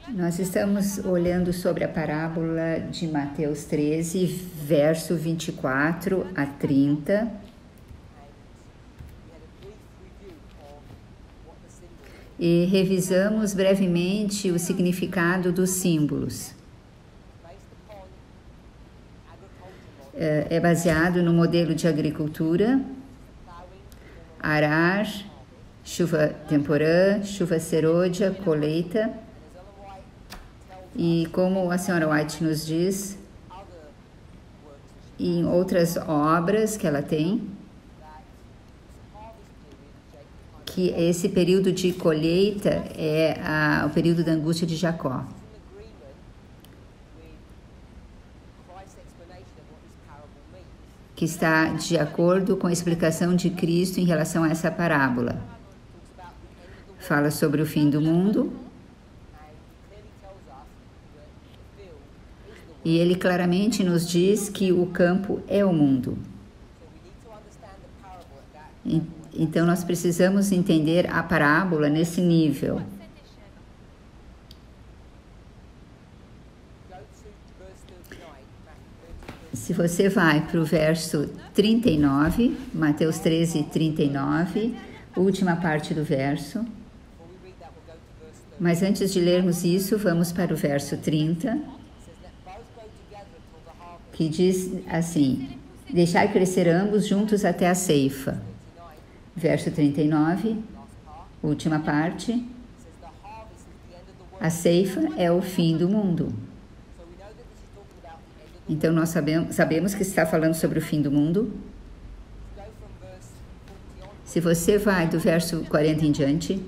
Nós estamos olhando sobre a parábola de Mateus 13, verso 24 a 30. E revisamos brevemente o significado dos símbolos. É baseado no modelo de agricultura: arar, chuva temporã, chuva serôdia, colheita. E como a senhora White nos diz, e em outras obras que ela tem, que esse período de colheita é o período da angústia de Jacó. Que está de acordo com a explicação de Cristo em relação a essa parábola. Fala sobre o fim do mundo. E ele claramente nos diz que o campo é o mundo. Então, nós precisamos entender a parábola nesse nível. Se você vai para o verso 39, Mateus 13, 39, última parte do verso. Mas antes de lermos isso, vamos para o verso 30, que diz assim: deixai crescer ambos juntos até a ceifa. Verso 39, última parte. A ceifa é o fim do mundo. Então, nós sabemos que está falando sobre o fim do mundo. Se você vai do verso 40 em diante,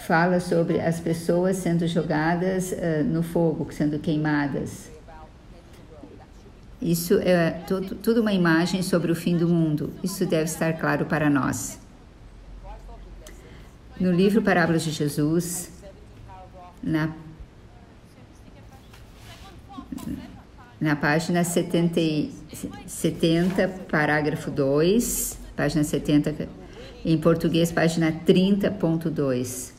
fala sobre as pessoas sendo jogadas no fogo, sendo queimadas. Isso é tudo uma imagem sobre o fim do mundo. Isso deve estar claro para nós. No livro Parábolas de Jesus, na página 70, parágrafo 2, página 70, em português, página 30.2.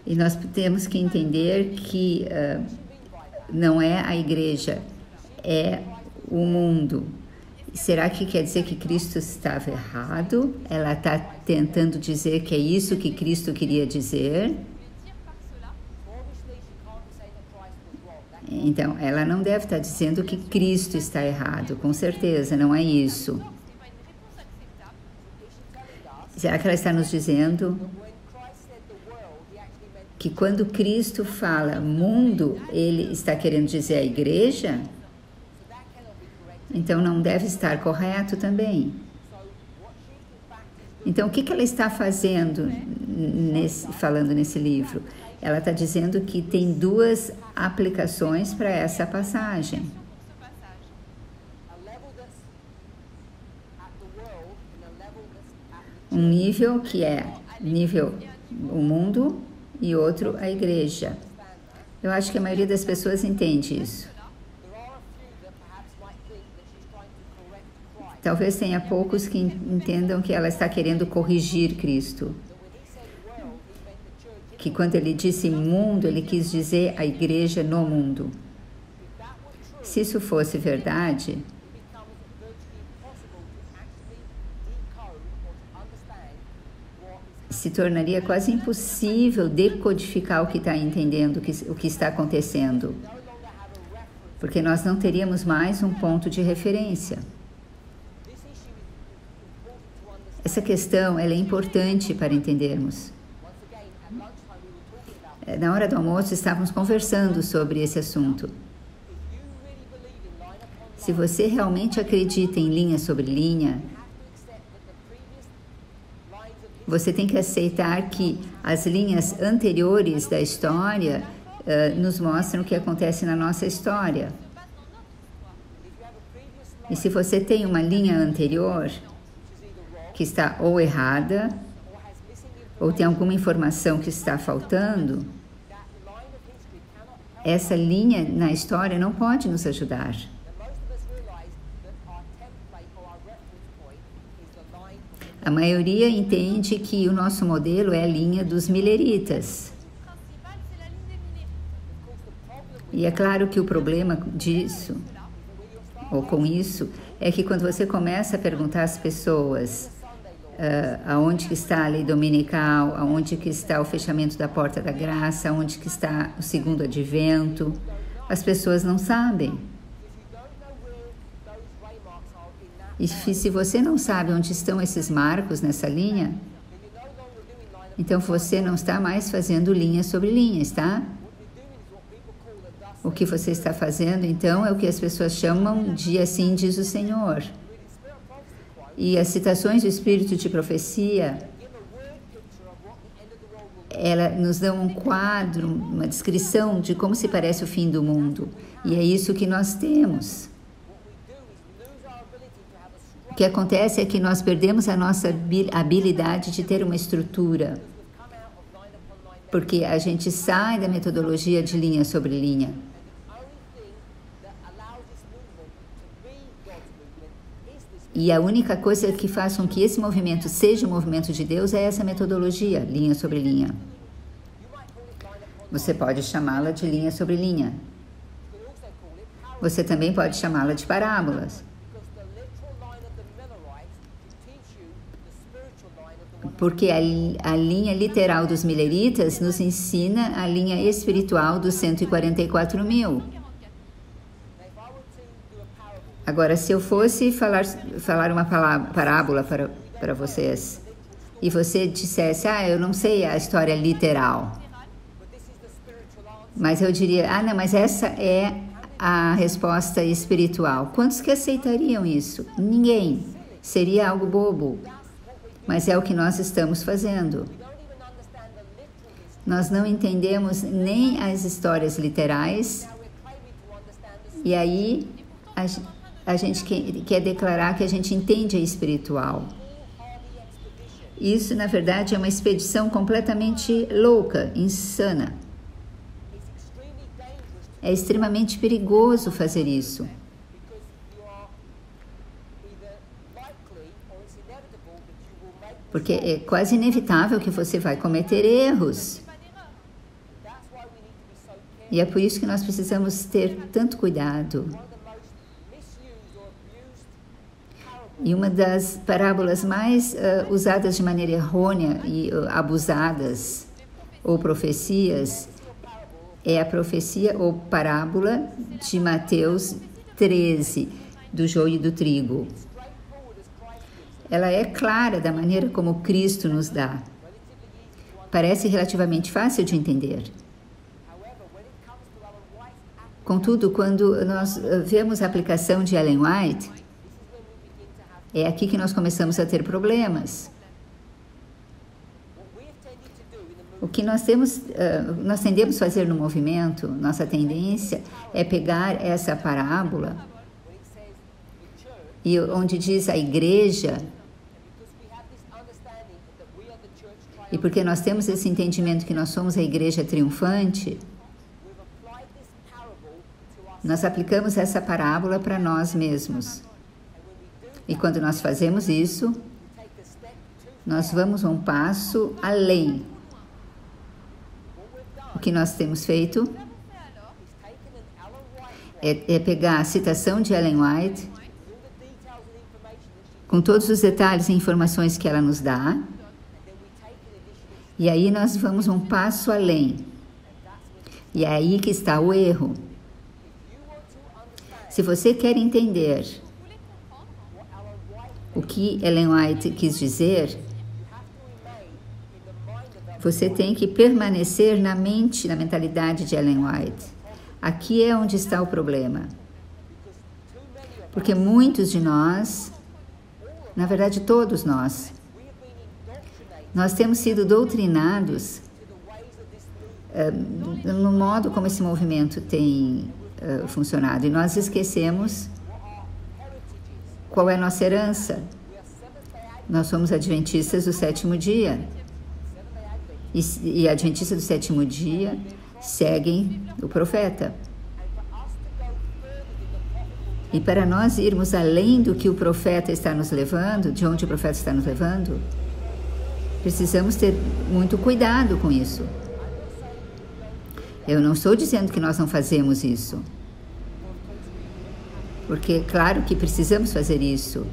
E nós temos que entender que não é a igreja, é o mundo. Será que quer dizer que Cristo estava errado? Ela está tentando dizer que é isso que Cristo queria dizer? Então, ela não deve estar dizendo que Cristo está errado, com certeza, não é isso. Será que ela está nos dizendo que quando Cristo fala mundo, ele está querendo dizer a igreja? Então, não deve estar correto também. Então, o que ela está fazendo, falando nesse livro? Ela está dizendo que tem duas aplicações para essa passagem. Um nível que é nível o mundo e outro a igreja. Eu acho que a maioria das pessoas entende isso. Talvez tenha poucos que entendam que ela está querendo corrigir Cristo. Que quando ele disse mundo, ele quis dizer a igreja no mundo. Se isso fosse verdade, se tornaria quase impossível decodificar o que está entendendo, o que está acontecendo. Porque nós não teríamos mais um ponto de referência. Essa questão ela é importante para entendermos. Na hora do almoço, estávamos conversando sobre esse assunto. Se você realmente acredita em linha sobre linha, você tem que aceitar que as linhas anteriores da história nos mostram o que acontece na nossa história. E se você tem uma linha anterior que está ou errada, ou tem alguma informação que está faltando, essa linha na história não pode nos ajudar. A maioria entende que o nosso modelo é a linha dos mileritas. E é claro que o problema disso, ou com isso, é que quando você começa a perguntar às pessoas aonde que está a lei dominical, aonde que está o fechamento da porta da graça, aonde que está o segundo advento, as pessoas não sabem. E se você não sabe onde estão esses marcos nessa linha, então você não está mais fazendo linha sobre linha, está? O que você está fazendo, então, é o que as pessoas chamam de assim diz o Senhor. E as citações do Espírito de Profecia, ela nos dão um quadro, uma descrição de como se parece o fim do mundo. E é isso que nós temos. O que acontece é que nós perdemos a nossa habilidade de ter uma estrutura. Porque a gente sai da metodologia de linha sobre linha. E a única coisa que faz com que esse movimento seja o movimento de Deus é essa metodologia, linha sobre linha. Você pode chamá-la de linha sobre linha. Você também pode chamá-la de parábolas. Porque a linha literal dos mileritas nos ensina a linha espiritual dos 144 mil. Agora, se eu fosse falar uma parábola para vocês, e você dissesse, eu não sei a história literal, mas eu diria, não, mas essa é a resposta espiritual. Quantos que aceitariam isso? Ninguém. Seria algo bobo. Mas é o que nós estamos fazendo. Nós não entendemos nem as histórias literais, e aí a gente quer declarar que a gente entende a espiritual. Isso, na verdade, é uma expedição completamente louca, insana. É extremamente perigoso fazer isso. Porque é quase inevitável que você vai cometer erros. E é por isso que nós precisamos ter tanto cuidado. E uma das parábolas mais usadas de maneira errônea e abusadas, ou profecias, é a profecia ou parábola de Mateus 13, do joio e do trigo. Ela é clara da maneira como Cristo nos dá. Parece relativamente fácil de entender. Contudo, quando nós vemos a aplicação de Ellen White, é aqui que nós começamos a ter problemas. O que nós tendemos a fazer no movimento, nossa tendência é pegar essa parábola, e onde diz a igreja, e porque nós temos esse entendimento que nós somos a igreja triunfante, nós aplicamos essa parábola para nós mesmos. E quando nós fazemos isso, nós vamos um passo além. O que nós temos feito é pegar a citação de Ellen White, com todos os detalhes e informações que ela nos dá, e aí nós vamos um passo além. E é aí que está o erro. Se você quer entender o que Ellen White quis dizer, você tem que permanecer na mentalidade de Ellen White. Aqui é onde está o problema. Porque muitos de nós, na verdade todos nós temos sido doutrinados no modo como esse movimento tem funcionado. E nós esquecemos qual é a nossa herança. Nós somos adventistas do sétimo dia. E adventistas do sétimo dia seguem o profeta. E para nós irmos além do que o profeta está nos levando, de onde o profeta está nos levando, precisamos ter muito cuidado com isso. Eu não estou dizendo que nós não fazemos isso. Porque, claro que precisamos fazer isso.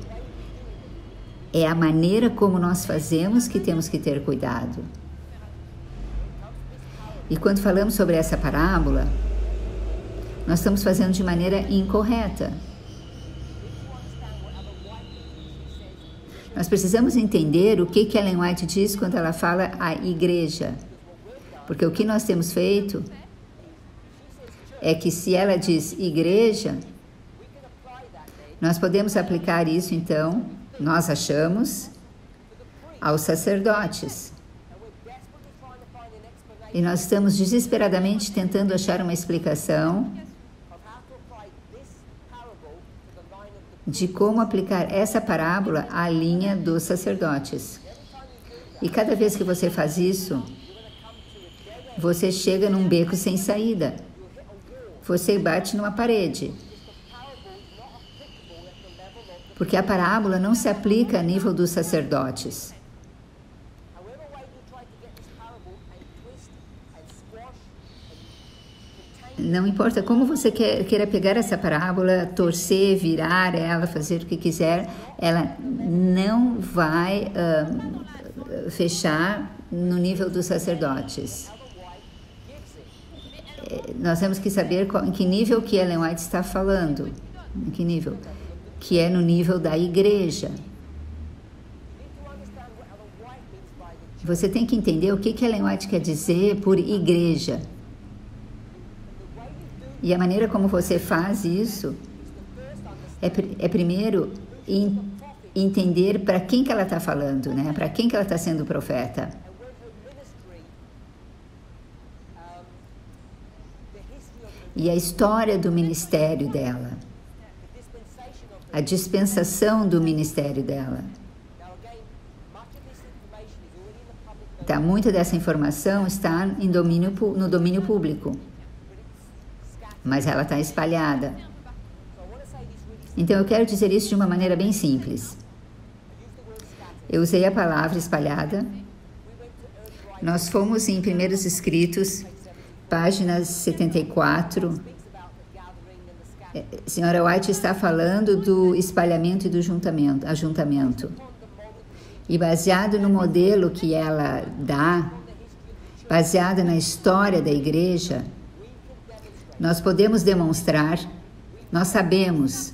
É a maneira como nós fazemos que temos que ter cuidado. E quando falamos sobre essa parábola, nós estamos fazendo de maneira incorreta. Nós precisamos entender o que Ellen White diz quando ela fala a igreja. Porque o que nós temos feito é que se ela diz igreja, nós podemos aplicar isso, então, nós achamos, aos sacerdotes. E nós estamos desesperadamente tentando achar uma explicação de como aplicar essa parábola à linha dos sacerdotes. E cada vez que você faz isso, você chega num beco sem saída. Você bate numa parede. Porque a parábola não se aplica a nível dos sacerdotes. Não importa como você queira pegar essa parábola, torcer, virar ela, fazer o que quiser, ela não vai fechar no nível dos sacerdotes. Nós temos que saber em que nível que Ellen White está falando. Em que nível? Que é no nível da igreja. Você tem que entender o que Ellen White quer dizer por igreja. E a maneira como você faz isso é primeiro entender para quem que ela está falando, né? Para quem que ela está sendo profeta. E a história do ministério dela. A dispensação do ministério dela. Tá, muita dessa informação está no domínio público. Mas ela está espalhada. Então, eu quero dizer isso de uma maneira bem simples. Eu usei a palavra espalhada. Nós fomos em Primeiros Escritos, página 74. A senhora White está falando do espalhamento e do ajuntamento. E baseado no modelo que ela dá, baseado na história da igreja, nós podemos demonstrar, nós sabemos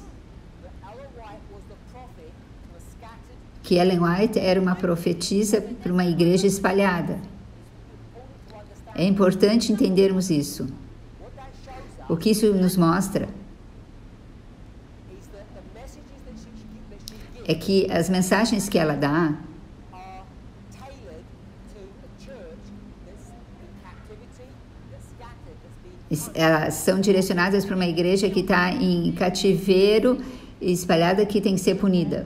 que Ellen White era uma profetisa para uma igreja espalhada. É importante entendermos isso. O que isso nos mostra é que as mensagens que ela dá elas são direcionadas para uma igreja que está em cativeiro, espalhada, que tem que ser punida.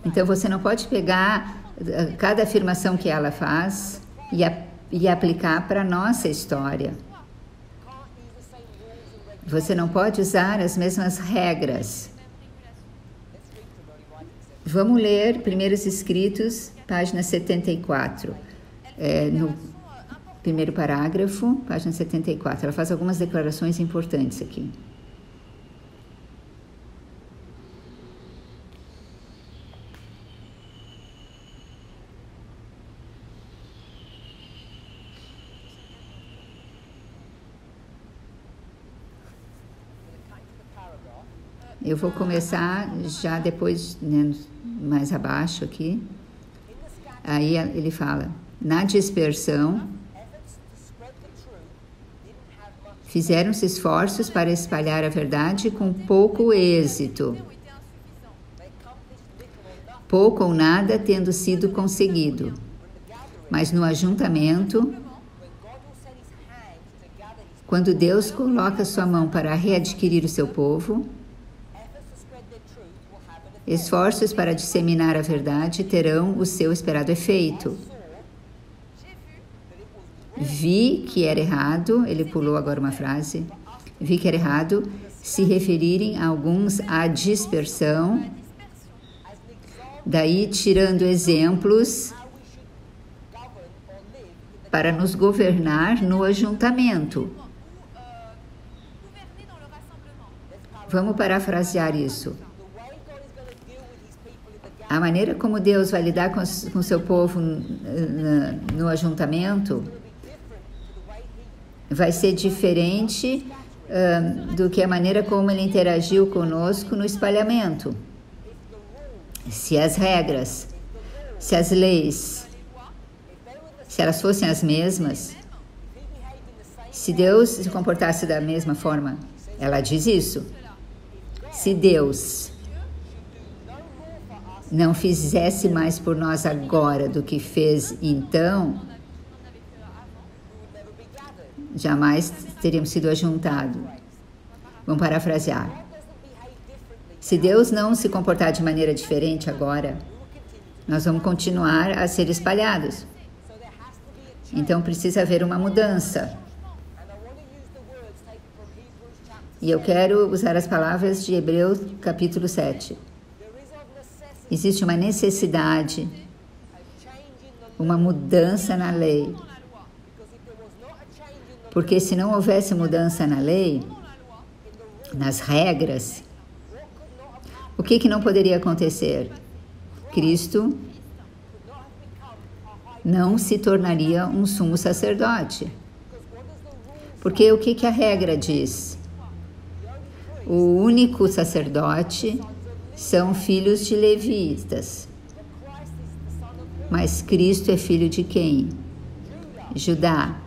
Então, você não pode pegar cada afirmação que ela faz e aplicar para a nossa história. Você não pode usar as mesmas regras. Vamos ler Primeiros Escritos, página 74. No primeiro parágrafo, página 74. Ela faz algumas declarações importantes aqui. Eu vou começar já depois, né, mais abaixo aqui. Aí ele fala: na dispersão, fizeram-se esforços para espalhar a verdade com pouco êxito, pouco ou nada tendo sido conseguido. Mas no ajuntamento, quando Deus coloca sua mão para readquirir o seu povo, esforços para disseminar a verdade terão o seu esperado efeito. Vi que era errado, ele pulou agora uma frase, vi que era errado se referirem alguns à dispersão, daí tirando exemplos para nos governar no ajuntamento. Vamos parafrasear isso. A maneira como Deus vai lidar com o seu povo no ajuntamento vai ser diferente do que a maneira como Ele interagiu conosco no espalhamento. Se as regras, se as leis, se elas fossem as mesmas, se Deus se comportasse da mesma forma, ela diz isso. Se Deus não fizesse mais por nós agora do que fez então, jamais teríamos sido ajuntados. Vamos parafrasear. Se Deus não se comportar de maneira diferente agora, nós vamos continuar a ser espalhados. Então precisa haver uma mudança. E eu quero usar as palavras de Hebreus capítulo 7. Existe uma necessidade, uma mudança na lei. Porque se não houvesse mudança na lei, nas regras, o que não poderia acontecer? Cristo não se tornaria um sumo sacerdote. Porque o que a regra diz? O único sacerdote são filhos de levitas. Mas Cristo é filho de quem? Judá.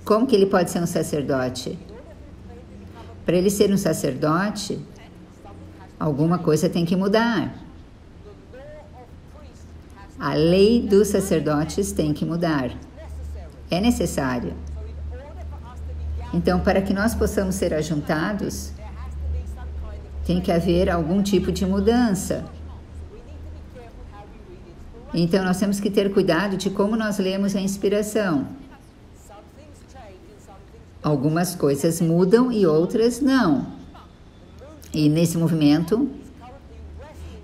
Como que ele pode ser um sacerdote? Para ele ser um sacerdote, alguma coisa tem que mudar. A lei dos sacerdotes tem que mudar. É necessário. Então, para que nós possamos ser ajuntados, tem que haver algum tipo de mudança. Então, nós temos que ter cuidado de como nós lemos a inspiração. Algumas coisas mudam e outras não. E nesse movimento,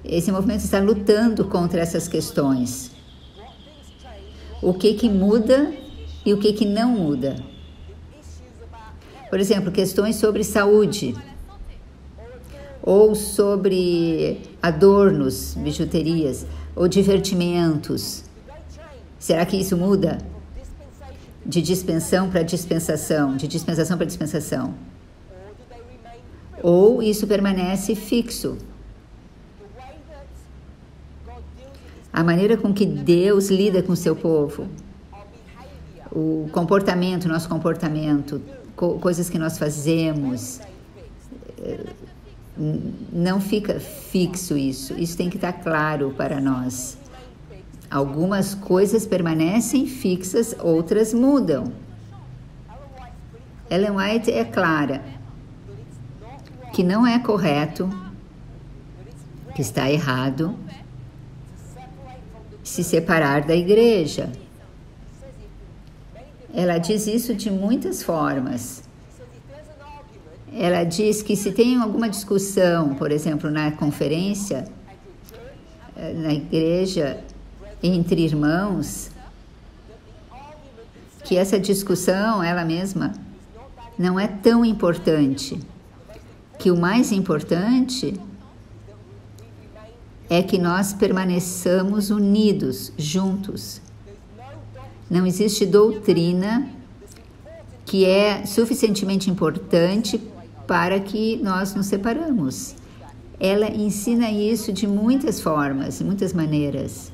esse movimento está lutando contra essas questões. O que muda e o que não muda. Por exemplo, questões sobre saúde ou sobre adornos, bijuterias ou divertimentos. Será que isso muda? De dispensão para dispensação, de dispensação para dispensação. Ou isso permanece fixo. A maneira com que Deus lida com o seu povo, o comportamento, nosso comportamento, coisas que nós fazemos, não fica fixo isso. Isso tem que estar claro para nós. Algumas coisas permanecem fixas, outras mudam. Ellen White é clara que não é correto, que está errado se separar da igreja. Ela diz isso de muitas formas. Ela diz que se tem alguma discussão, por exemplo, na conferência, na igreja, entre irmãos, que essa discussão, ela mesma, não é tão importante. Que o mais importante é que nós permaneçamos unidos, juntos. Não existe doutrina que é suficientemente importante para que nós nos separamos. Ela ensina isso de muitas formas, de muitas maneiras.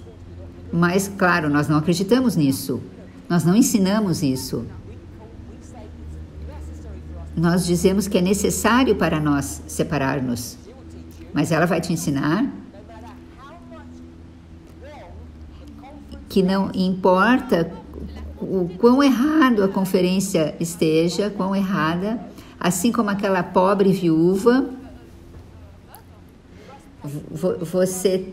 Mas, claro, nós não acreditamos nisso. Nós não ensinamos isso. Nós dizemos que é necessário para nós separar-nos. Mas ela vai te ensinar que não importa o quão errado a conferência esteja, quão errada, assim como aquela pobre viúva, você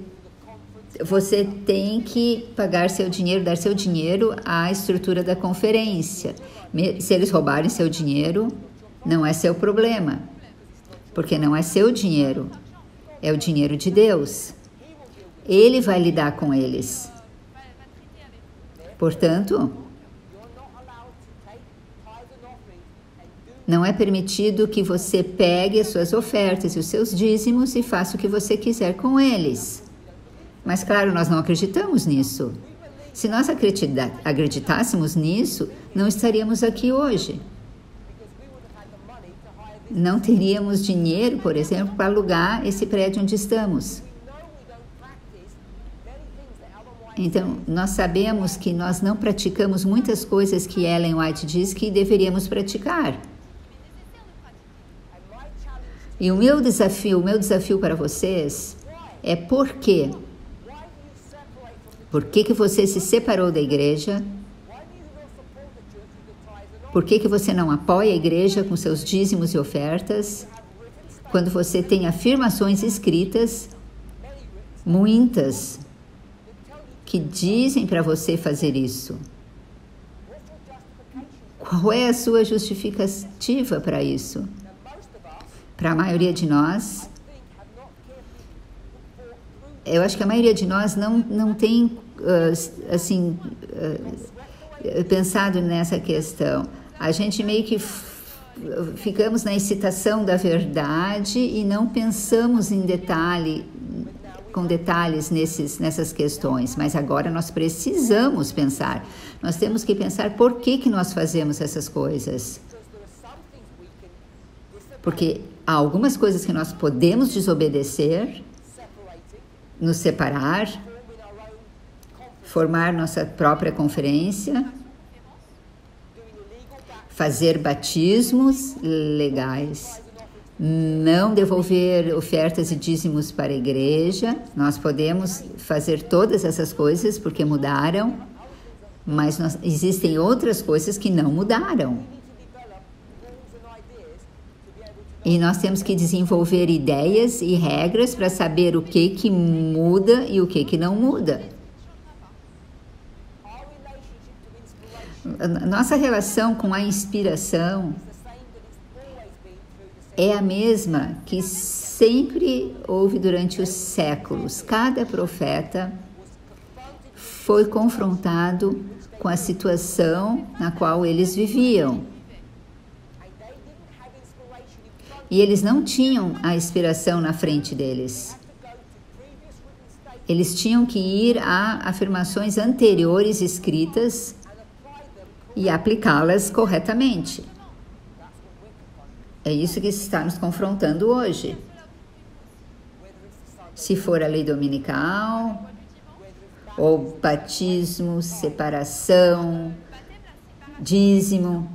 tem que pagar seu dinheiro, dar seu dinheiro à estrutura da conferência. Se eles roubarem seu dinheiro, Não é seu problema, porque não é seu dinheiro, é o dinheiro de Deus. Ele vai lidar com eles. Portanto, não é permitido que você pegue as suas ofertas e os seus dízimos e faça o que você quiser com eles. Mas, claro, nós não acreditamos nisso. Se nós acreditássemos nisso, não estaríamos aqui hoje. Não teríamos dinheiro, por exemplo, para alugar esse prédio onde estamos. Então, nós sabemos que nós não praticamos muitas coisas que Ellen White diz que deveríamos praticar. E o meu desafio para vocês é por quê? Por que você se separou da igreja? Por que você não apoia a igreja com seus dízimos e ofertas? Quando você tem afirmações escritas, muitas, que dizem para você fazer isso. Qual é a sua justificativa para isso? Para a maioria de nós, eu acho que a maioria de nós não tem, pensado nessa questão. A gente meio que ficamos na excitação da verdade e não pensamos com detalhes nessas questões. Mas agora nós precisamos pensar. Nós temos que pensar por que nós fazemos essas coisas. Porque há algumas coisas que nós podemos desobedecer, nos separar, formar nossa própria conferência, fazer batismos legais, não devolver ofertas e dízimos para a igreja. Nós podemos fazer todas essas coisas porque mudaram, mas existem outras coisas que não mudaram. E nós temos que desenvolver ideias e regras para saber o que muda e o que não muda. Nossa relação com a inspiração é a mesma que sempre houve durante os séculos. Cada profeta foi confrontado com a situação na qual eles viviam. E eles não tinham a inspiração na frente deles. Eles tinham que ir a afirmações anteriores escritas e aplicá-las corretamente. É isso que está nos confrontando hoje. Se for a lei dominical, ou batismo, separação, dízimo,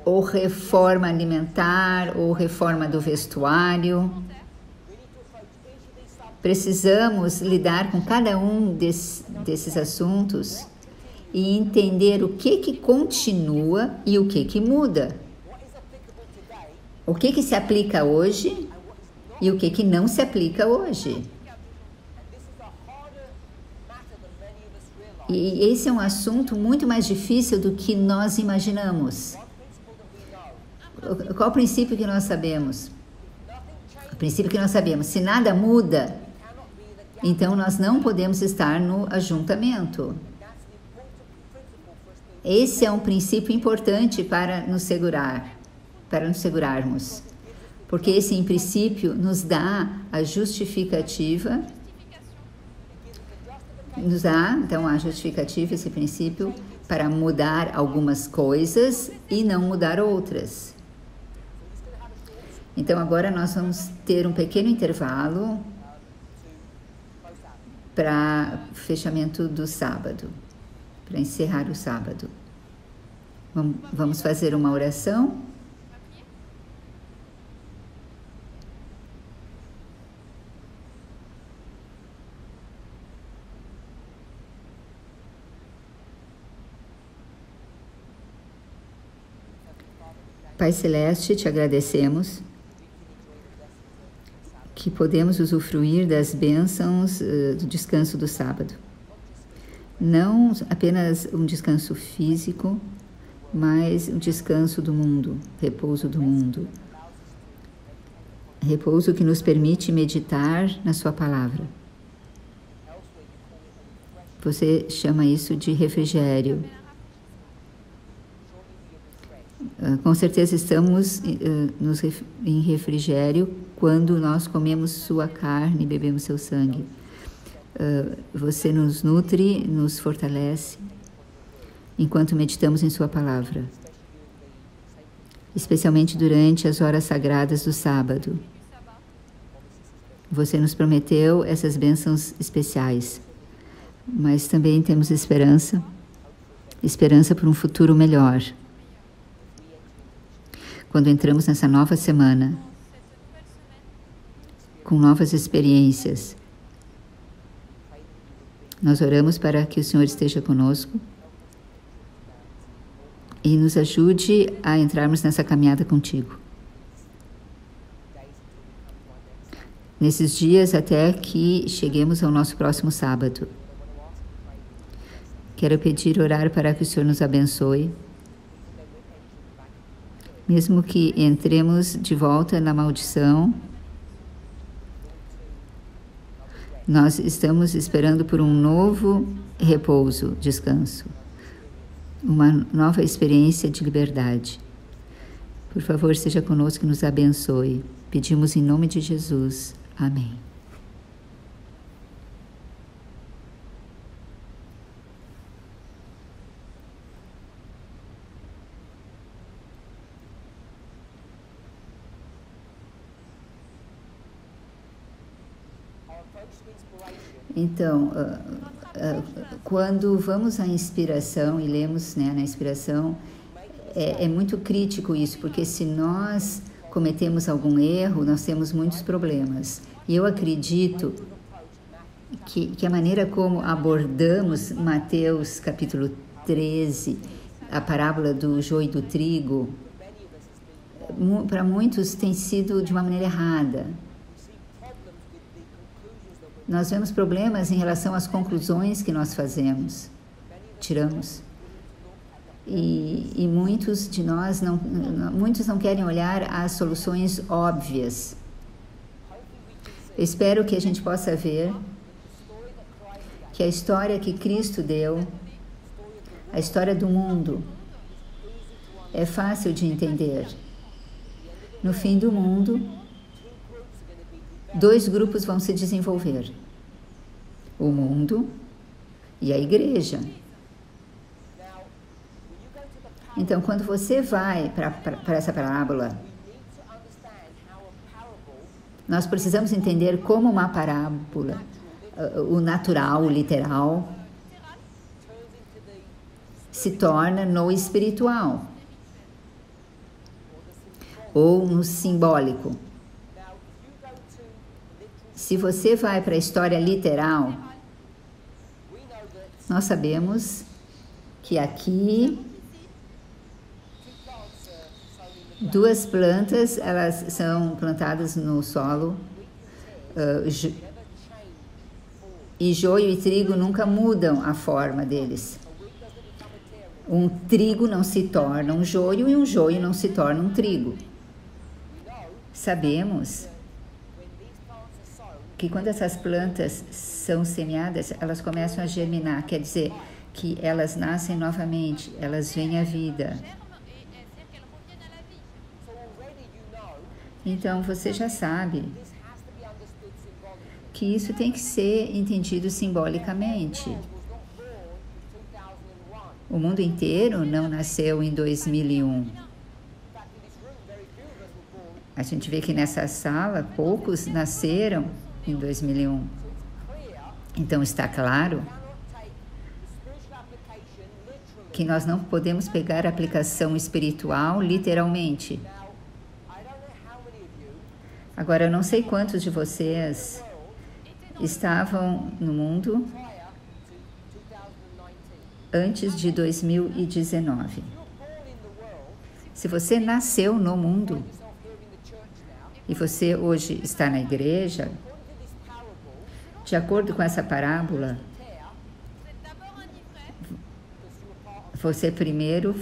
ou reforma alimentar, ou reforma do vestuário. Precisamos lidar com cada um desses assuntos e entender o que continua e o que muda. O que se aplica hoje e o que não se aplica hoje. E esse é um assunto muito mais difícil do que nós imaginamos. Qual o princípio que nós sabemos? O princípio que nós sabemos, se nada muda, então nós não podemos estar no ajuntamento. Esse é um princípio importante para nos segurarmos. Porque esse princípio nos dá a justificativa, esse princípio, para mudar algumas coisas e não mudar outras. Então, agora nós vamos ter um pequeno intervalo para fechamento do sábado, para encerrar o sábado. Vamos fazer uma oração. Pai Celeste, te agradecemos que podemos usufruir das bênçãos do descanso do sábado. Não apenas um descanso físico, mas o descanso do mundo, repouso do mundo. Repouso que nos permite meditar na sua palavra. Você chama isso de refrigério. Com certeza estamos em refrigério quando nós comemos sua carne e bebemos seu sangue. Você nos nutre, nos fortalece, enquanto meditamos em sua palavra, especialmente durante as horas sagradas do sábado. Você nos prometeu essas bênçãos especiais, mas também temos esperança por um futuro melhor. Quando entramos nessa nova semana, com novas experiências, nós oramos para que o Senhor esteja conosco e nos ajude a entrarmos nessa caminhada contigo. Nesses dias até que cheguemos ao nosso próximo sábado. Quero orar para que o Senhor nos abençoe, mesmo que entremos de volta na maldição. Nós estamos esperando por um novo repouso, descanso, uma nova experiência de liberdade. Por favor, seja conosco e nos abençoe. Pedimos em nome de Jesus. Amém. Então, quando vamos à inspiração e lemos, na inspiração, é muito crítico isso, porque se nós cometemos algum erro, nós temos muitos problemas. E eu acredito que a maneira como abordamos Mateus capítulo 13, a parábola do joio e do trigo, para muitos tem sido de uma maneira errada. Nós vemos problemas em relação às conclusões que nós tiramos. E muitos de nós muitos não querem olhar as soluções óbvias. Eu espero que a gente possa ver que a história que Cristo deu, a história do mundo, é fácil de entender. No fim do mundo, 2 grupos vão se desenvolver: o mundo e a igreja. Então, quando você vai para essa parábola, nós precisamos entender como uma parábola, o natural, o literal, se torna no espiritual ou no simbólico. Se você vai para a história literal, nós sabemos que aqui 2 plantas, elas são plantadas no solo, e joio e trigo nunca mudam a forma deles. Um trigo não se torna um joio e um joio não se torna um trigo. Sabemos que quando essas plantas são semeadas, elas começam a germinar, quer dizer que elas nascem novamente, elas vêm à vida. Então, você já sabe que isso tem que ser entendido simbolicamente. O mundo inteiro não nasceu em 2001. A gente vê que nessa sala, poucos nasceram em 2001. Então, está claro que nós não podemos pegar a aplicação espiritual literalmente. Agora, eu não sei quantos de vocês estavam no mundo antes de 2019. Se você nasceu no mundo e você hoje está na igreja, de acordo com essa parábola, você primeiro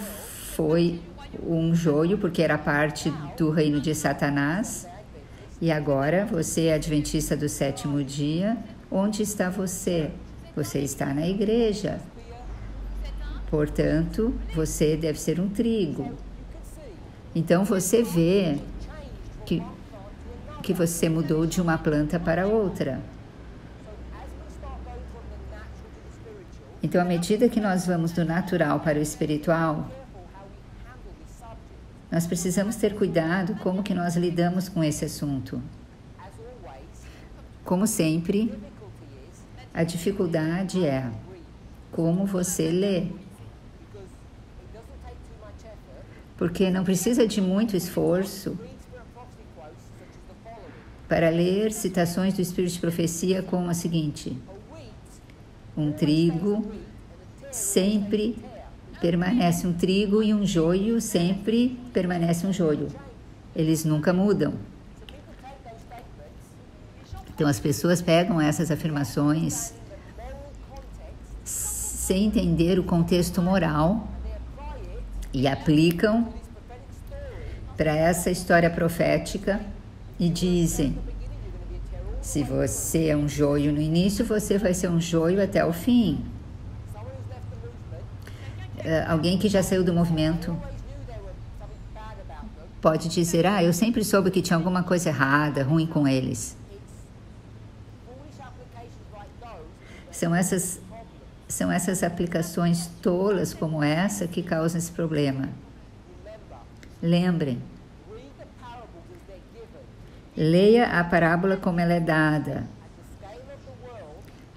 foi um joio, porque era parte do reino de Satanás. E agora você é adventista do sétimo dia. Onde está você? Você está na igreja. Portanto, você deve ser um trigo. Então você vê que você mudou de uma planta para outra. Então, à medida que nós vamos do natural para o espiritual, nós precisamos ter cuidado como que nós lidamos com esse assunto. Como sempre, a dificuldade é como você lê. Porque não precisa de muito esforço para ler citações do Espírito de Profecia como a seguinte: um trigo sempre permanece um trigo e um joio sempre permanece um joio. Eles nunca mudam. Então as pessoas pegam essas afirmações sem entender o contexto moral e aplicam para essa história profética e dizem: se você é um joio no início, você vai ser um joio até o fim. Alguém que já saiu do movimento pode dizer: eu sempre soube que tinha alguma coisa errada, ruim com eles. São essas aplicações tolas como essa que causam esse problema. Lembrem, leia a parábola como ela é dada.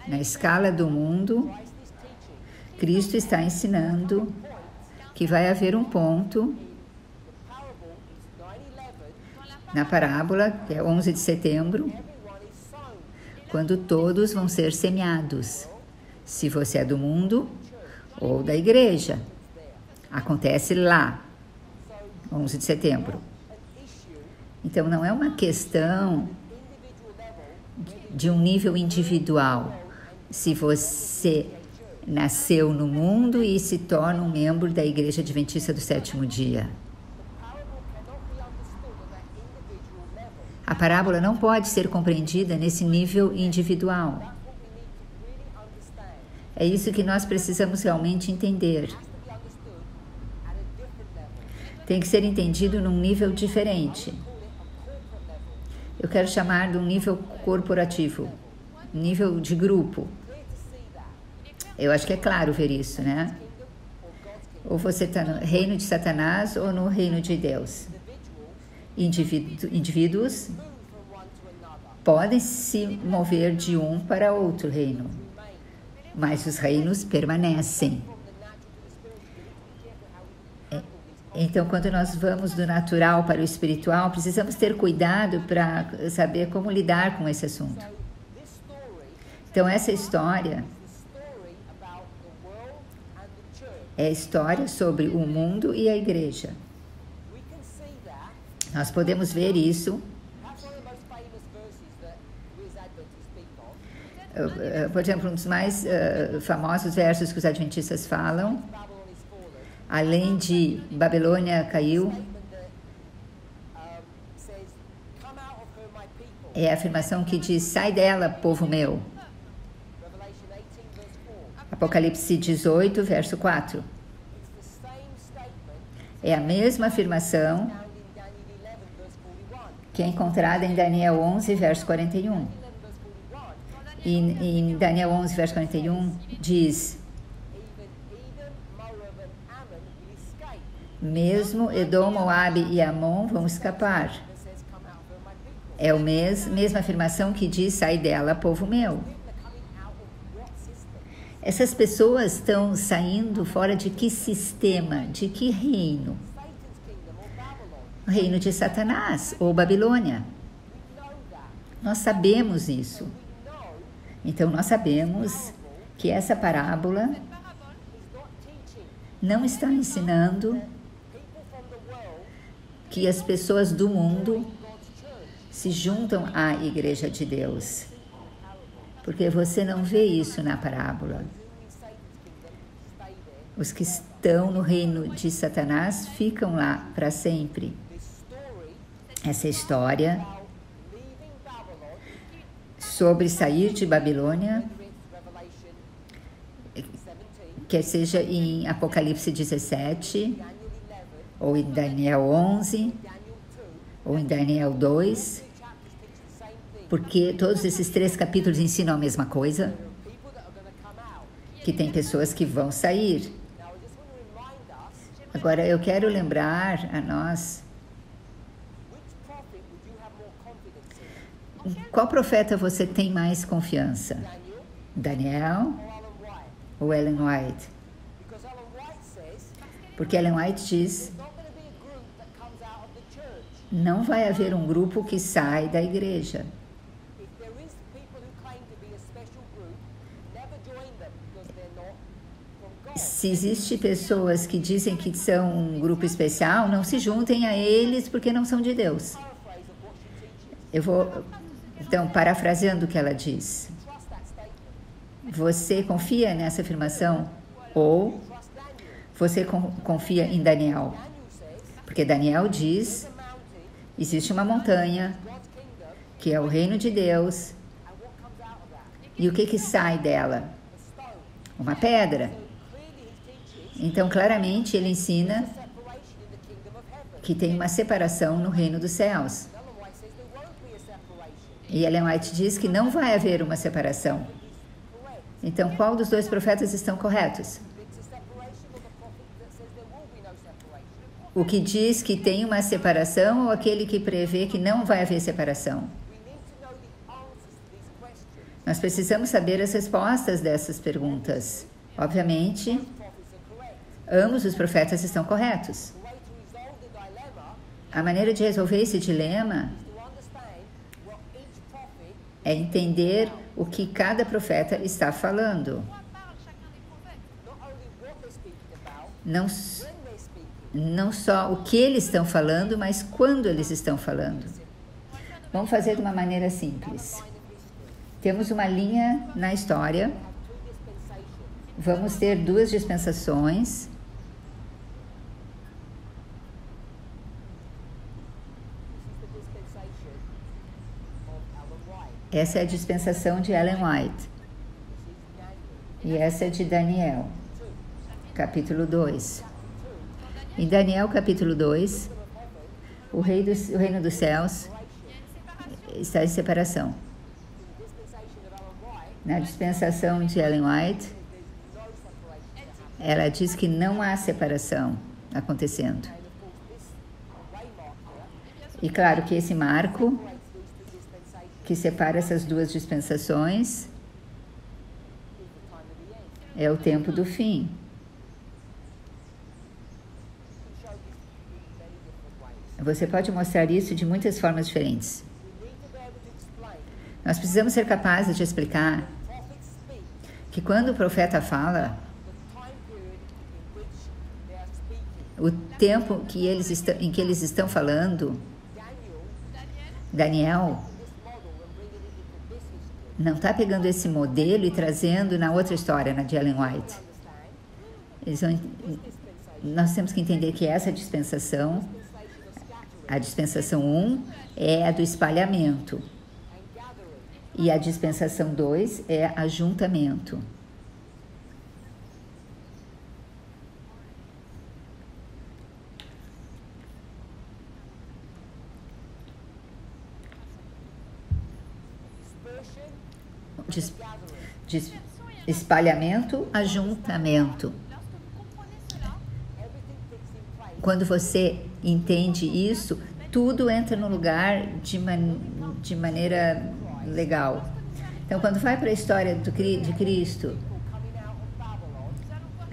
Na escala do mundo, Cristo está ensinando que vai haver um ponto na parábola, que é 11 de setembro, quando todos vão ser semeados. Se você é do mundo ou da igreja. Acontece lá, 11 de setembro. Então, não é uma questão de um nível individual. Se você nasceu no mundo e se torna um membro da Igreja Adventista do Sétimo Dia. A parábola não pode ser compreendida nesse nível individual. É isso que nós precisamos realmente entender. Tem que ser entendido num nível diferente. Eu quero chamar de um nível corporativo, nível de grupo. Eu acho que é claro ver isso, né? Ou você está no reino de Satanás ou no reino de Deus. Indivíduos podem se mover de um para outro reino, mas os reinos permanecem. Então, quando nós vamos do natural para o espiritual, precisamos ter cuidado para saber como lidar com esse assunto. Então, essa história é a história sobre o mundo e a igreja. Nós podemos ver isso. Por exemplo, um dos mais famosos versos que os adventistas falam, além de Babilônia caiu, é a afirmação que diz: sai dela, povo meu. Apocalipse 18, verso 4. É a mesma afirmação que é encontrada em Daniel 11, verso 41. E em Daniel 11, verso 41, diz: mesmo Edom, Moabe e Amon vão escapar. É a mesma afirmação que diz: sai dela, povo meu. Essas pessoas estão saindo fora de que sistema, de que reino? O reino de Satanás ou Babilônia. Nós sabemos isso. Então, nós sabemos que essa parábola não está ensinando que as pessoas do mundo se juntam à Igreja de Deus. Porque você não vê isso na parábola. Os que estão no reino de Satanás ficam lá para sempre. Essa história sobre sair de Babilônia, quer seja em Apocalipse 17, ou em Daniel 11, ou em Daniel 2, porque todos esses 3 capítulos ensinam a mesma coisa, que tem pessoas que vão sair. Agora, eu quero lembrar a nós, qual profeta você tem mais confiança? Daniel ou Ellen White? Porque Ellen White diz, não vai haver um grupo que sai da igreja. Se existem pessoas que dizem que são um grupo especial, não se juntem a eles porque não são de Deus. Eu vou, então, parafraseando o que ela diz. Você confia nessa afirmação ou você confia em Daniel? Porque Daniel diz, existe uma montanha que é o reino de Deus e o que sai dela? Uma pedra. Então, claramente, ele ensina que tem uma separação no reino dos céus. E Ellen White diz que não vai haver uma separação. Então, qual dos 2 profetas estão corretos? O que diz que tem uma separação ou aquele que prevê que não vai haver separação? Nós precisamos saber as respostas dessas perguntas. Obviamente, ambos os profetas estão corretos. A maneira de resolver esse dilema é entender o que cada profeta está falando. Não só o que eles estão falando, mas quando eles estão falando. Vamos fazer de uma maneira simples. Temos uma linha na história. Vamos ter 2 dispensações. Essa é a dispensação de Ellen White. E essa é de Daniel, capítulo 2. Em Daniel, capítulo 2, o reino dos céus está em separação. Na dispensação de Ellen White, ela diz que não há separação acontecendo. E claro que esse marco que separa essas 2 dispensações é o tempo do fim. Você pode mostrar isso de muitas formas diferentes. Nós precisamos ser capazes de explicar que quando o profeta fala, o tempo em que eles estão falando, Daniel não está pegando esse modelo e trazendo na outra história, na de Ellen White. Nós temos que entender que essa dispensação, a dispensação 1, é a do espalhamento. E a dispensação 2 é ajuntamento. Espalhamento, ajuntamento. Quando você entende isso, tudo entra no lugar de maneira legal. Então, quando vai para a história de Cristo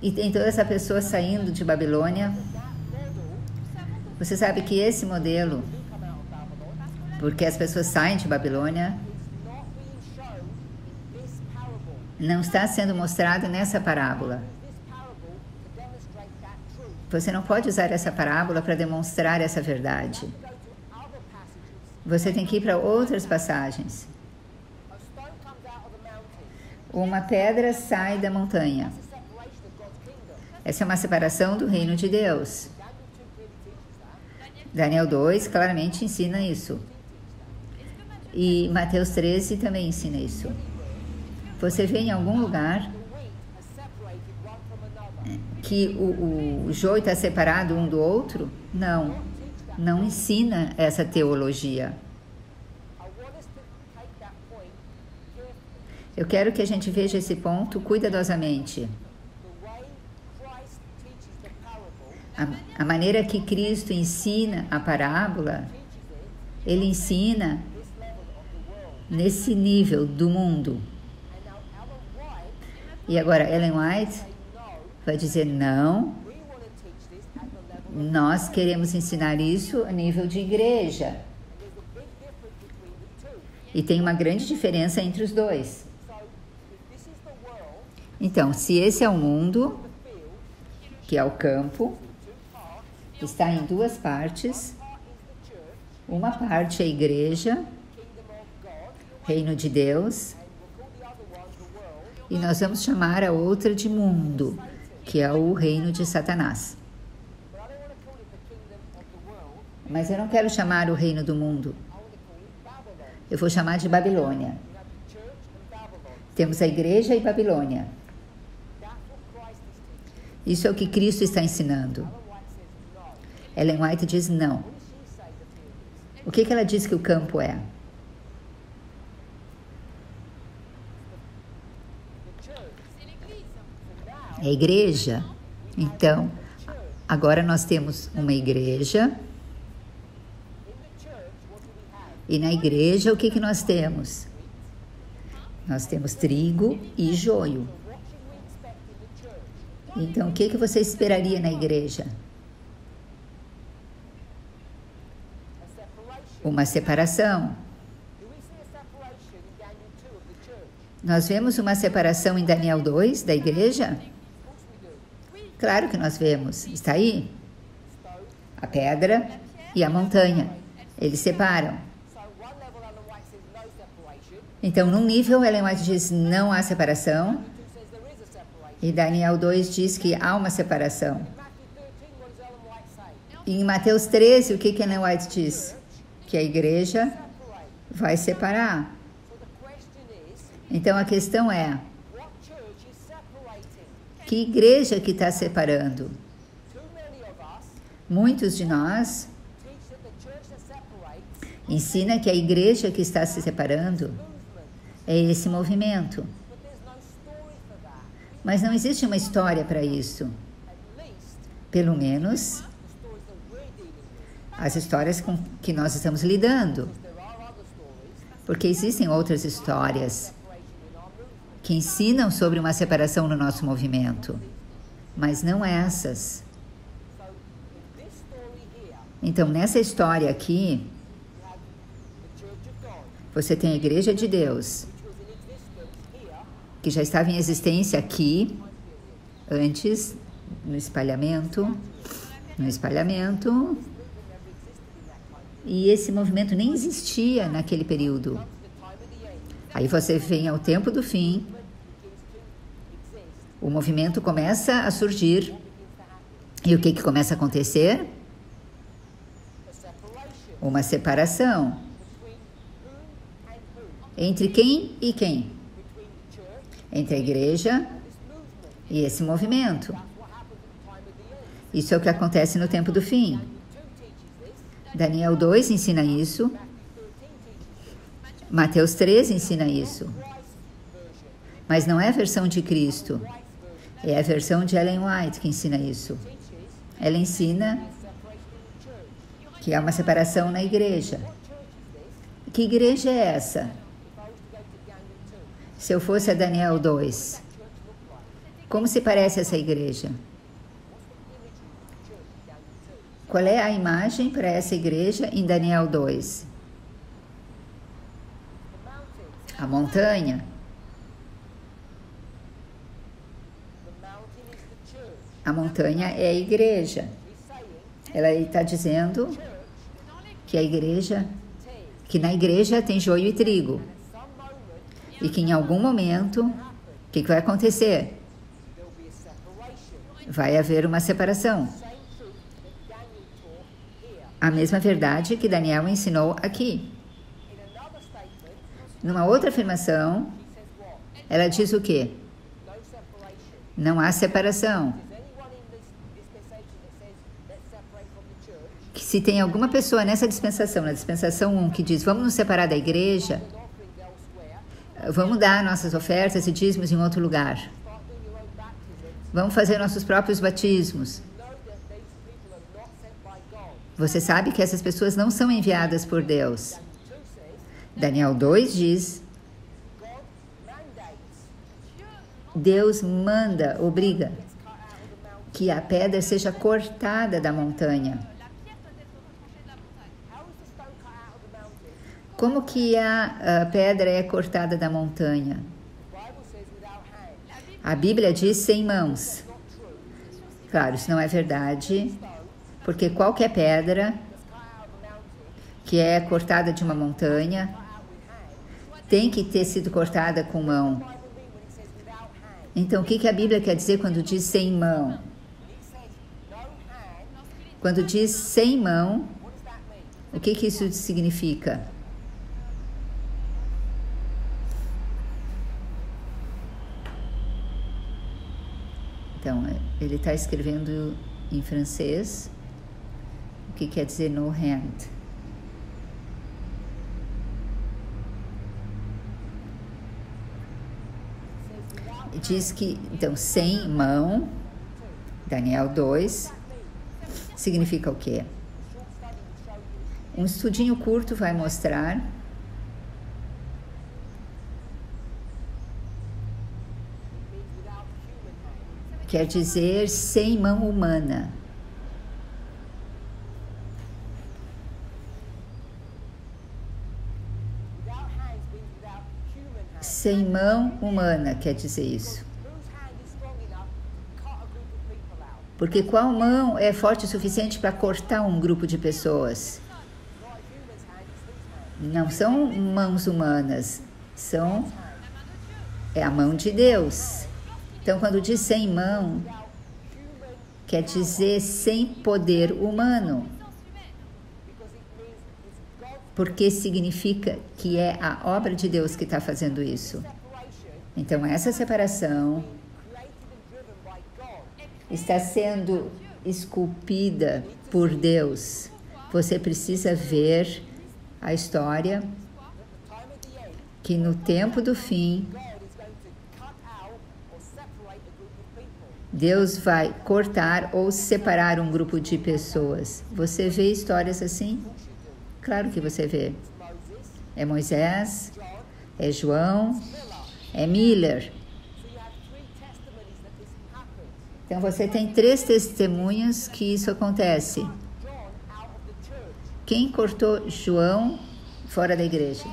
e tem toda essa pessoa saindo de Babilônia, você sabe que esse modelo, porque as pessoas saem de Babilônia, não está sendo mostrado nessa parábola. Você não pode usar essa parábola para demonstrar essa verdade. Você tem que ir para outras passagens. Uma pedra sai da montanha. Essa é uma separação do reino de Deus. Daniel 2 claramente ensina isso. E Mateus 13 também ensina isso. Você vê em algum lugar que o joio está separado um do outro? Não. Não ensina essa teologia. Eu quero que a gente veja esse ponto cuidadosamente. A maneira que Cristo ensina a parábola, ele ensina nesse nível do mundo. E agora Ellen White vai dizer, não, nós queremos ensinar isso a nível de igreja. E tem uma grande diferença entre os dois. Então, se esse é o mundo, que é o campo, está em duas partes. Uma parte é a igreja, reino de Deus, e nós vamos chamar a outra de mundo, que é o reino de Satanás. Mas eu não quero chamar o reino do mundo. Eu vou chamar de Babilônia. Temos a igreja e Babilônia. Isso é o que Cristo está ensinando. Ellen White diz não. O que ela diz que o campo é? É a igreja. Então, agora nós temos uma igreja. E na igreja, o que nós temos? Nós temos trigo e joio. Então, o que você esperaria na igreja? Uma separação. Nós vemos uma separação em Daniel 2 da igreja? Claro que nós vemos. Está aí? A pedra e a montanha. Eles separam. Então, num nível, Ellen White diz não há separação. E Daniel 2 diz que há uma separação. E em Mateus 13, o que Ellen White diz? Que a igreja vai separar. Então, a questão é, que igreja que está separando? Muitos de nós ensinam que a igreja que está se separando é esse movimento. Mas não existe uma história para isso. Pelo menos as histórias com que nós estamos lidando. Porque existem outras histórias que ensinam sobre uma separação no nosso movimento, mas não essas. Então, nessa história aqui, você tem a Igreja de Deus, que já estava em existência aqui, antes, no espalhamento, e esse movimento nem existia naquele período. Aí você vem ao tempo do fim, o movimento começa a surgir, e o que começa a acontecer? Uma separação. Entre quem e quem? Entre a igreja e esse movimento. Isso é o que acontece no tempo do fim. Daniel 2 ensina isso. Mateus 13 ensina isso. Mas não é a versão de Cristo. É a versão de Ellen White que ensina isso. Ela ensina que há uma separação na igreja. Que igreja é essa? Se eu fosse a Daniel 2, como se parece essa igreja? Qual é a imagem para essa igreja em Daniel 2? A montanha. A montanha é a igreja. Ela está dizendo que a igreja, que na igreja tem joio e trigo. E que em algum momento, o que vai acontecer? vai haver uma separação. A mesma verdade que Daniel ensinou aqui. Numa outra afirmação, ela diz o quê? Não há separação. Que se tem alguma pessoa nessa dispensação, na dispensação 1, que diz, vamos nos separar da igreja, vamos dar nossas ofertas e dízimos em outro lugar. Vamos fazer nossos próprios batismos. Você sabe que essas pessoas não são enviadas por Deus. Daniel 2 diz, Deus manda, obriga, que a pedra seja cortada da montanha. Como que a pedra é cortada da montanha? A Bíblia diz sem mãos. Claro, isso não é verdade, porque qualquer pedra que é cortada de uma montanha tem que ter sido cortada com mão. Então, o que a Bíblia quer dizer quando diz sem mão? Quando diz sem mão, o que isso significa? Então, ele está escrevendo em francês, o que quer dizer no hand. Diz que, então, sem mão, Daniel 2, significa o quê? Um estudinho curto vai mostrar quer dizer sem mão humana. Sem mão humana quer dizer isso. Porque qual mão é forte o suficiente para cortar um grupo de pessoas? Não são mãos humanas, é a mão de Deus. Então, quando diz sem mão, quer dizer sem poder humano. Porque significa que é a obra de Deus que está fazendo isso. Então, essa separação está sendo esculpida por Deus. Você precisa ver a história que no tempo do fim, Deus vai cortar ou separar um grupo de pessoas. Você vê histórias assim? Claro que você vê. É Moisés, é João, é Miller. Então você tem 3 testemunhas que isso acontece. Quem cortou João fora da igreja?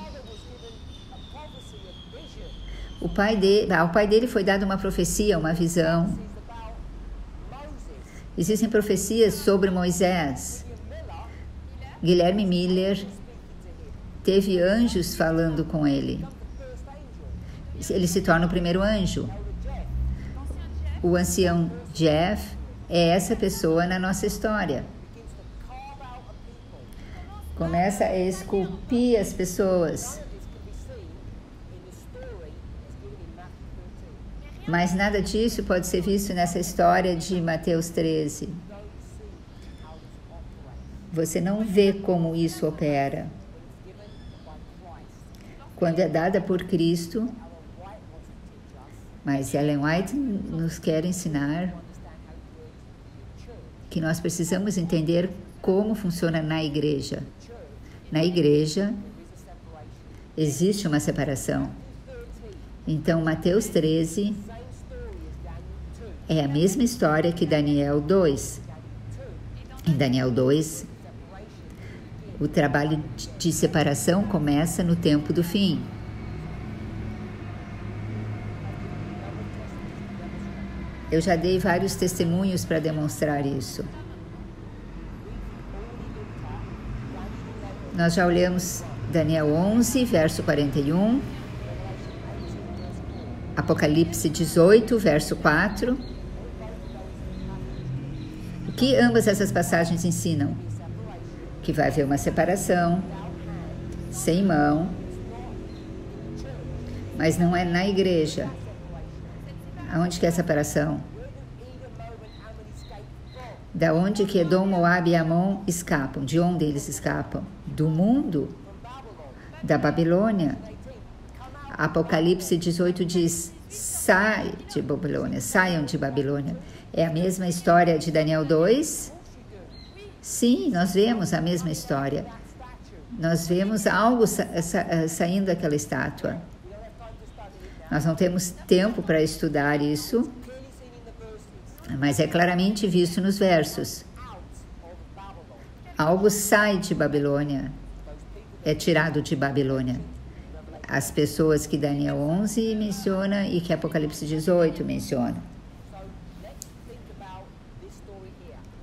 O pai dele foi dado uma profecia, uma visão. Existem profecias sobre Moisés. Guilherme Miller teve anjos falando com ele. Ele se torna o primeiro anjo. O ancião Jeff é essa pessoa na nossa história. Começa a esculpir as pessoas. Mas nada disso pode ser visto nessa história de Mateus 13. Você não vê como isso opera. Quando é dada por Cristo, mas Ellen White nos quer ensinar que nós precisamos entender como funciona na igreja. Na igreja, existe uma separação. Então, Mateus 13 é a mesma história que Daniel 2. Em Daniel 2, o trabalho de separação começa no tempo do fim. Eu já dei vários testemunhos para demonstrar isso. Nós já olhamos Daniel 11, verso 41, Apocalipse 18, verso 4, que ambas essas passagens ensinam? Que vai haver uma separação, sem mão, mas não é na igreja. Aonde que é a separação? Da onde que Edom, Moabe e Amon escapam? De onde eles escapam? Do mundo? Da Babilônia? Apocalipse 18 diz, sai de Babilônia, saiam de Babilônia. É a mesma história de Daniel 2? Sim, nós vemos a mesma história. Nós vemos algo saindo daquela estátua. Nós não temos tempo para estudar isso, mas é claramente visto nos versos. Algo sai de Babilônia, é tirado de Babilônia. As pessoas que Daniel 11 menciona e que Apocalipse 18 menciona.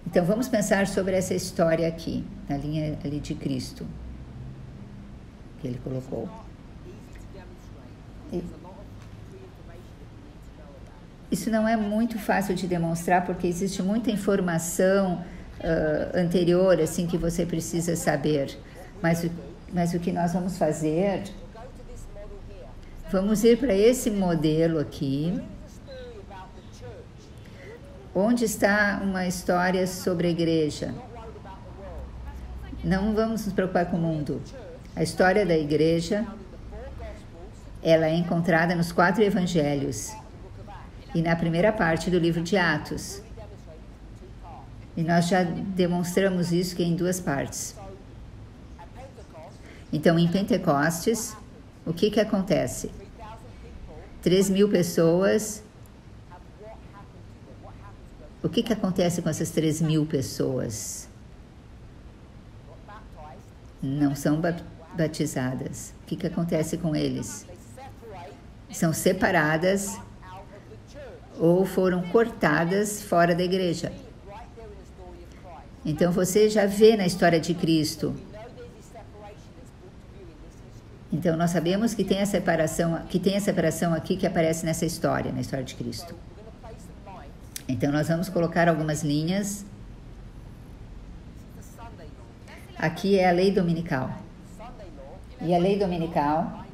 Então vamos pensar sobre essa história aqui, na linha ali de Cristo, que ele colocou. Isso não é muito fácil de demonstrar, porque existe muita informação anterior, assim, que você precisa saber. Mas o que nós vamos fazer, vamos ir para esse modelo aqui, onde está uma história sobre a igreja. Não vamos nos preocupar com o mundo. A história da igreja, ela é encontrada nos 4 evangelhos e na primeira parte do livro de Atos. E nós já demonstramos isso que é em 2 partes. Então, em Pentecostes, o que acontece? 3.000 pessoas. O que acontece com essas 3.000 pessoas? Não são batizadas. O que acontece com eles? São separadas ou foram cortadas fora da igreja. Então você já vê na história de Cristo. Então nós sabemos que tem a separação aqui que aparece nessa história, na história de Cristo. Então nós vamos colocar algumas linhas. Aqui é a lei dominical. E a lei dominical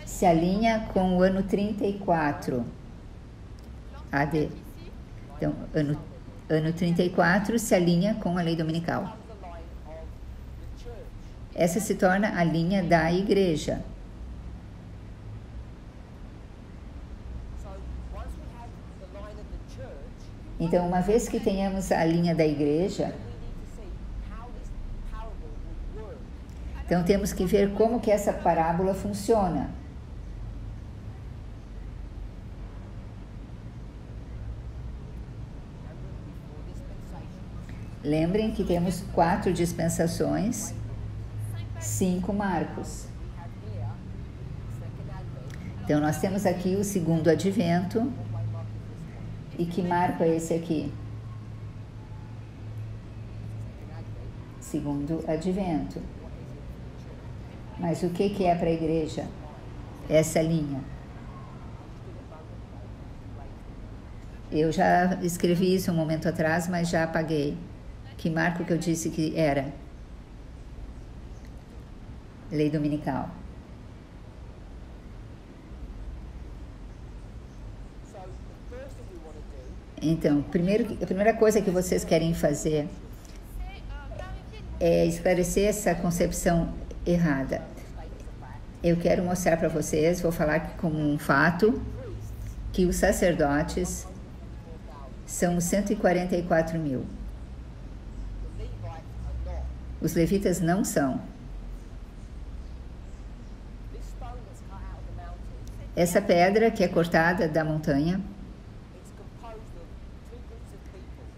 se alinha com o ano 34 AD. Então, ano 34 se alinha com a lei dominical. Essa se torna a linha da igreja. Então, uma vez que tenhamos a linha da igreja, então temos que ver como que essa parábola funciona. Lembrem que temos 4 dispensações, 5 marcos. Então, nós temos aqui o segundo advento. E que marco é esse aqui? Segundo advento. Mas o que é para a igreja? Essa linha. Eu já escrevi isso um momento atrás, mas já apaguei. Que marco que eu disse que era? Lei dominical. Então, a primeira coisa que vocês querem fazer é esclarecer essa concepção errada. Eu quero mostrar para vocês, vou falar aqui como um fato, que os sacerdotes são 144.000. Os levitas não são. Essa pedra que é cortada da montanha,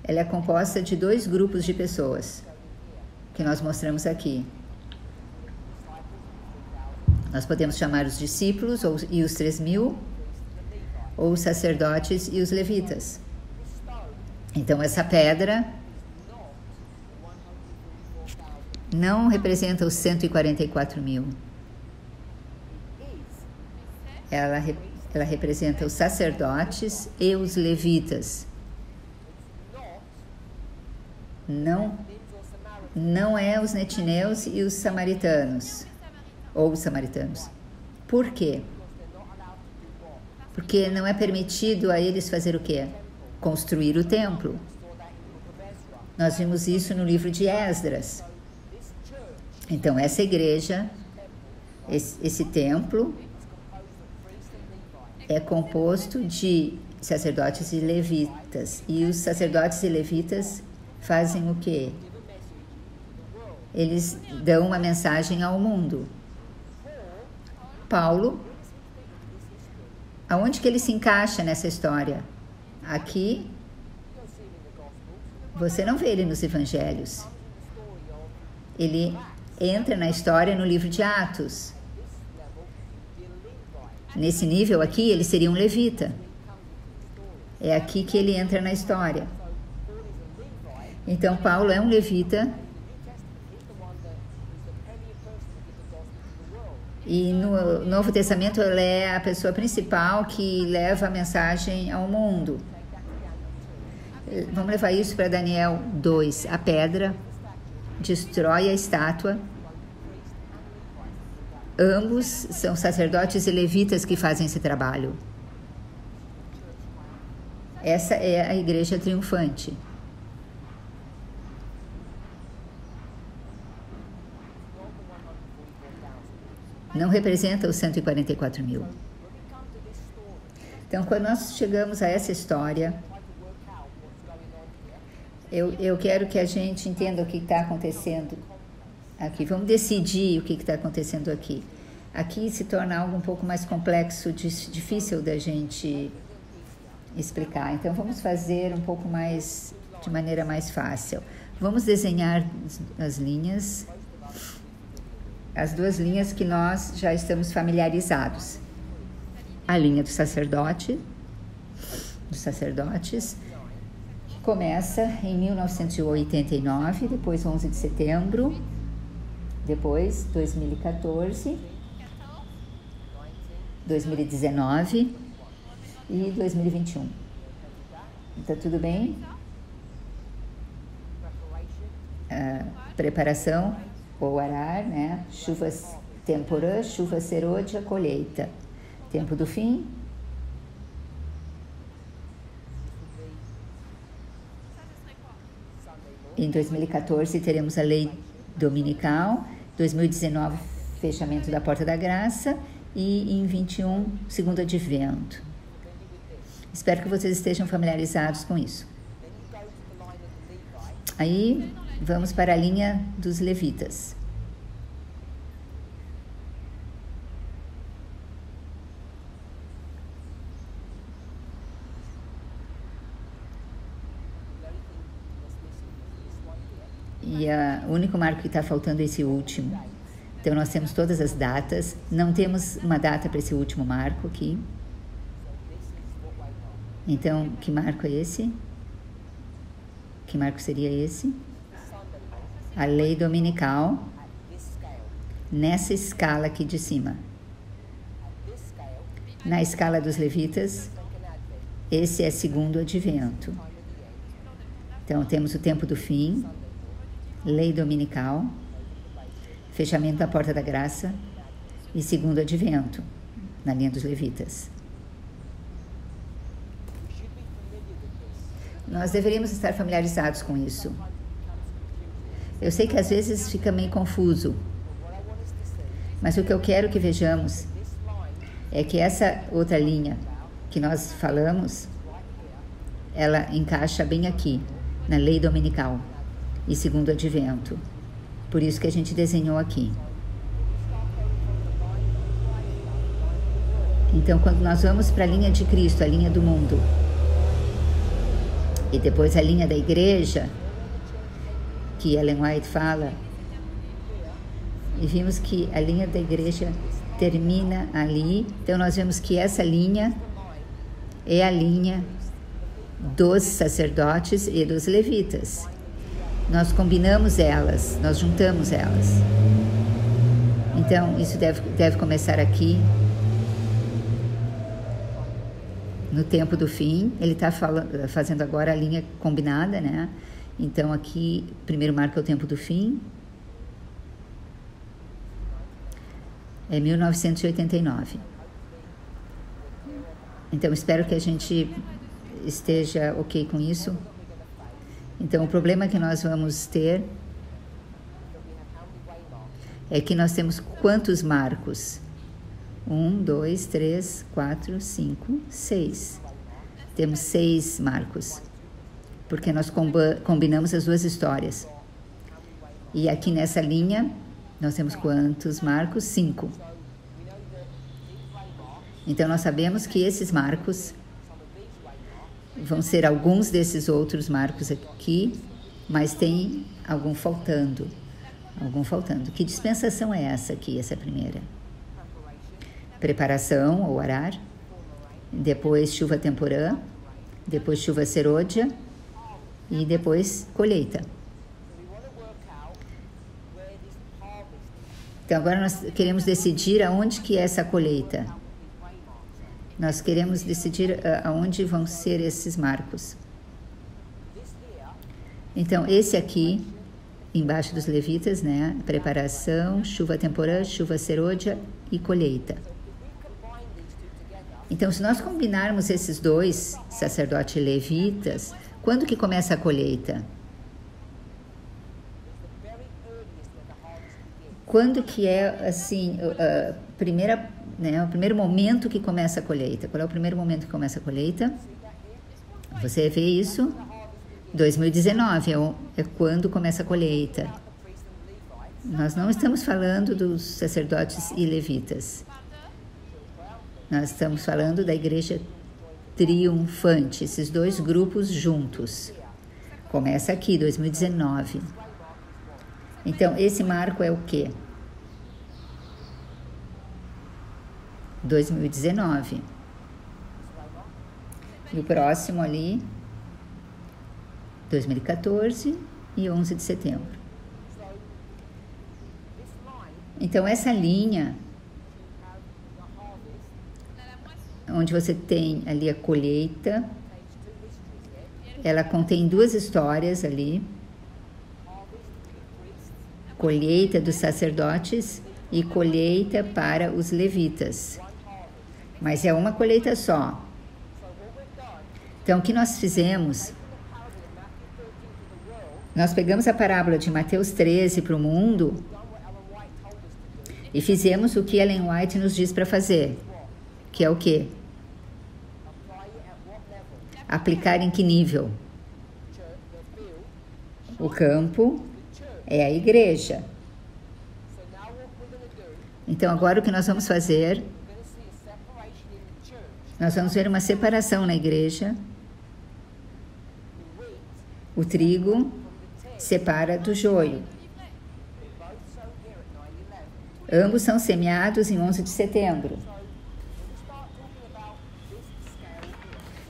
ela é composta de 2 grupos de pessoas, que nós mostramos aqui. Nós podemos chamar os discípulos e os 3.000, ou os sacerdotes e os levitas. Então, essa pedra não representa os 144.000. Ela representa os sacerdotes e os levitas. não é os netineus e os samaritanos, ou os samaritanos. Por quê? Porque não é permitido a eles fazer o quê? Construir o templo. Nós vimos isso no livro de Esdras. Então, essa igreja, esse templo, é composto de sacerdotes e levitas. E os sacerdotes e levitas fazem o quê? Eles dão uma mensagem ao mundo. Paulo, aonde que ele se encaixa nessa história? Aqui, você não vê ele nos evangelhos. Ele entra na história no livro de Atos. Nesse nível aqui, ele seria um levita. É aqui que ele entra na história. Então, Paulo é um levita. E no Novo Testamento, ele é a pessoa principal que leva a mensagem ao mundo. Vamos levar isso para Daniel 2. A pedra destrói a estátua. Ambos são sacerdotes e levitas que fazem esse trabalho. Essa é a igreja triunfante. Não representa os 144 mil. Então, quando nós chegamos a essa história, eu quero que a gente entenda o que está acontecendo aqui. Vamos decidir o que está acontecendo aqui. Aqui se torna algo um pouco mais complexo, difícil da gente explicar. Então, vamos fazer um pouco mais, de maneira mais fácil. Vamos desenhar as linhas. As duas linhas que nós já estamos familiarizados. A linha do sacerdote, dos sacerdotes, que começa em 1989, depois 11 de setembro, depois 2014, 2019 e 2021. Tá tudo bem? Preparação ou arar, né? Chuvas temporã, chuva serôdia, colheita. Tempo do fim. Em 2014 teremos a lei dominical, 2019 fechamento da Porta da Graça e em 21 segundo advento. Espero que vocês estejam familiarizados com isso. Aí vamos para a linha dos levitas. E o único marco que está faltando é esse último. Então, nós temos todas as datas. Não temos uma data para esse último marco aqui. Então, que marco é esse? Que marco seria esse? A lei dominical, nessa escala aqui de cima. Na escala dos levitas, esse é segundo advento. Então, temos o tempo do fim, lei dominical, fechamento da Porta da Graça e segundo advento, na linha dos levitas. Nós deveríamos estar familiarizados com isso. Eu sei que às vezes fica meio confuso, mas o que eu quero que vejamos é que essa outra linha que nós falamos, ela encaixa bem aqui, na lei dominical e segundo advento. Por isso que a gente desenhou aqui. Então, quando nós vamos para a linha de Cristo, a linha do mundo, e depois a linha da igreja, que Ellen White fala, e vimos que a linha da igreja termina ali. Então, nós vemos que essa linha é a linha dos sacerdotes e dos levitas. Nós combinamos elas, nós juntamos elas. Então, isso deve começar aqui, no tempo do fim. Ele está fazendo agora a linha combinada, né? Então, aqui, primeiro marco é o tempo do fim. É 1989. Então, espero que a gente esteja ok com isso. Então, o problema que nós vamos ter é que nós temos quantos marcos? 1, 2, 3, 4, 5, 6. Temos 6 marcos, porque nós combinamos as duas histórias. E aqui nessa linha, nós temos quantos marcos? 5. Então, nós sabemos que esses marcos vão ser alguns desses outros marcos aqui, mas tem algum faltando. Que dispensação é essa aqui, essa primeira? Preparação ou arar, depois chuva temporã, depois chuva serôdia e depois colheita. Então, agora nós queremos decidir aonde que é essa colheita. Nós queremos decidir aonde vão ser esses marcos. Então, esse aqui, embaixo dos levitas, né? Preparação, chuva temporã, chuva serôdia e colheita. Então, se nós combinarmos esses dois, sacerdote e levitas, quando que começa a colheita? Quando que é, assim, a primeira, né, o primeiro momento que começa a colheita? Qual é o primeiro momento que começa a colheita? Você vê isso? 2019 é quando começa a colheita. Nós não estamos falando dos sacerdotes e levitas. Nós estamos falando da igreja triunfante, esses dois grupos juntos. Começa aqui, 2019. Então, esse marco é o quê? 2019. E o próximo ali, 2014 e 11 de setembro. Então, essa linha, onde você tem ali a colheita, ela contém duas histórias ali. Colheita dos sacerdotes e colheita para os levitas. Mas é uma colheita só. Então, o que nós fizemos? Nós pegamos a parábola de Mateus 13 para o mundo e fizemos o que Ellen White nos diz para fazer, que é o quê? Aplicar em que nível? O campo é a igreja. Então, agora o que nós vamos fazer? Nós vamos ver uma separação na igreja. O trigo separa do joio. Ambos são semeados em 11 de setembro.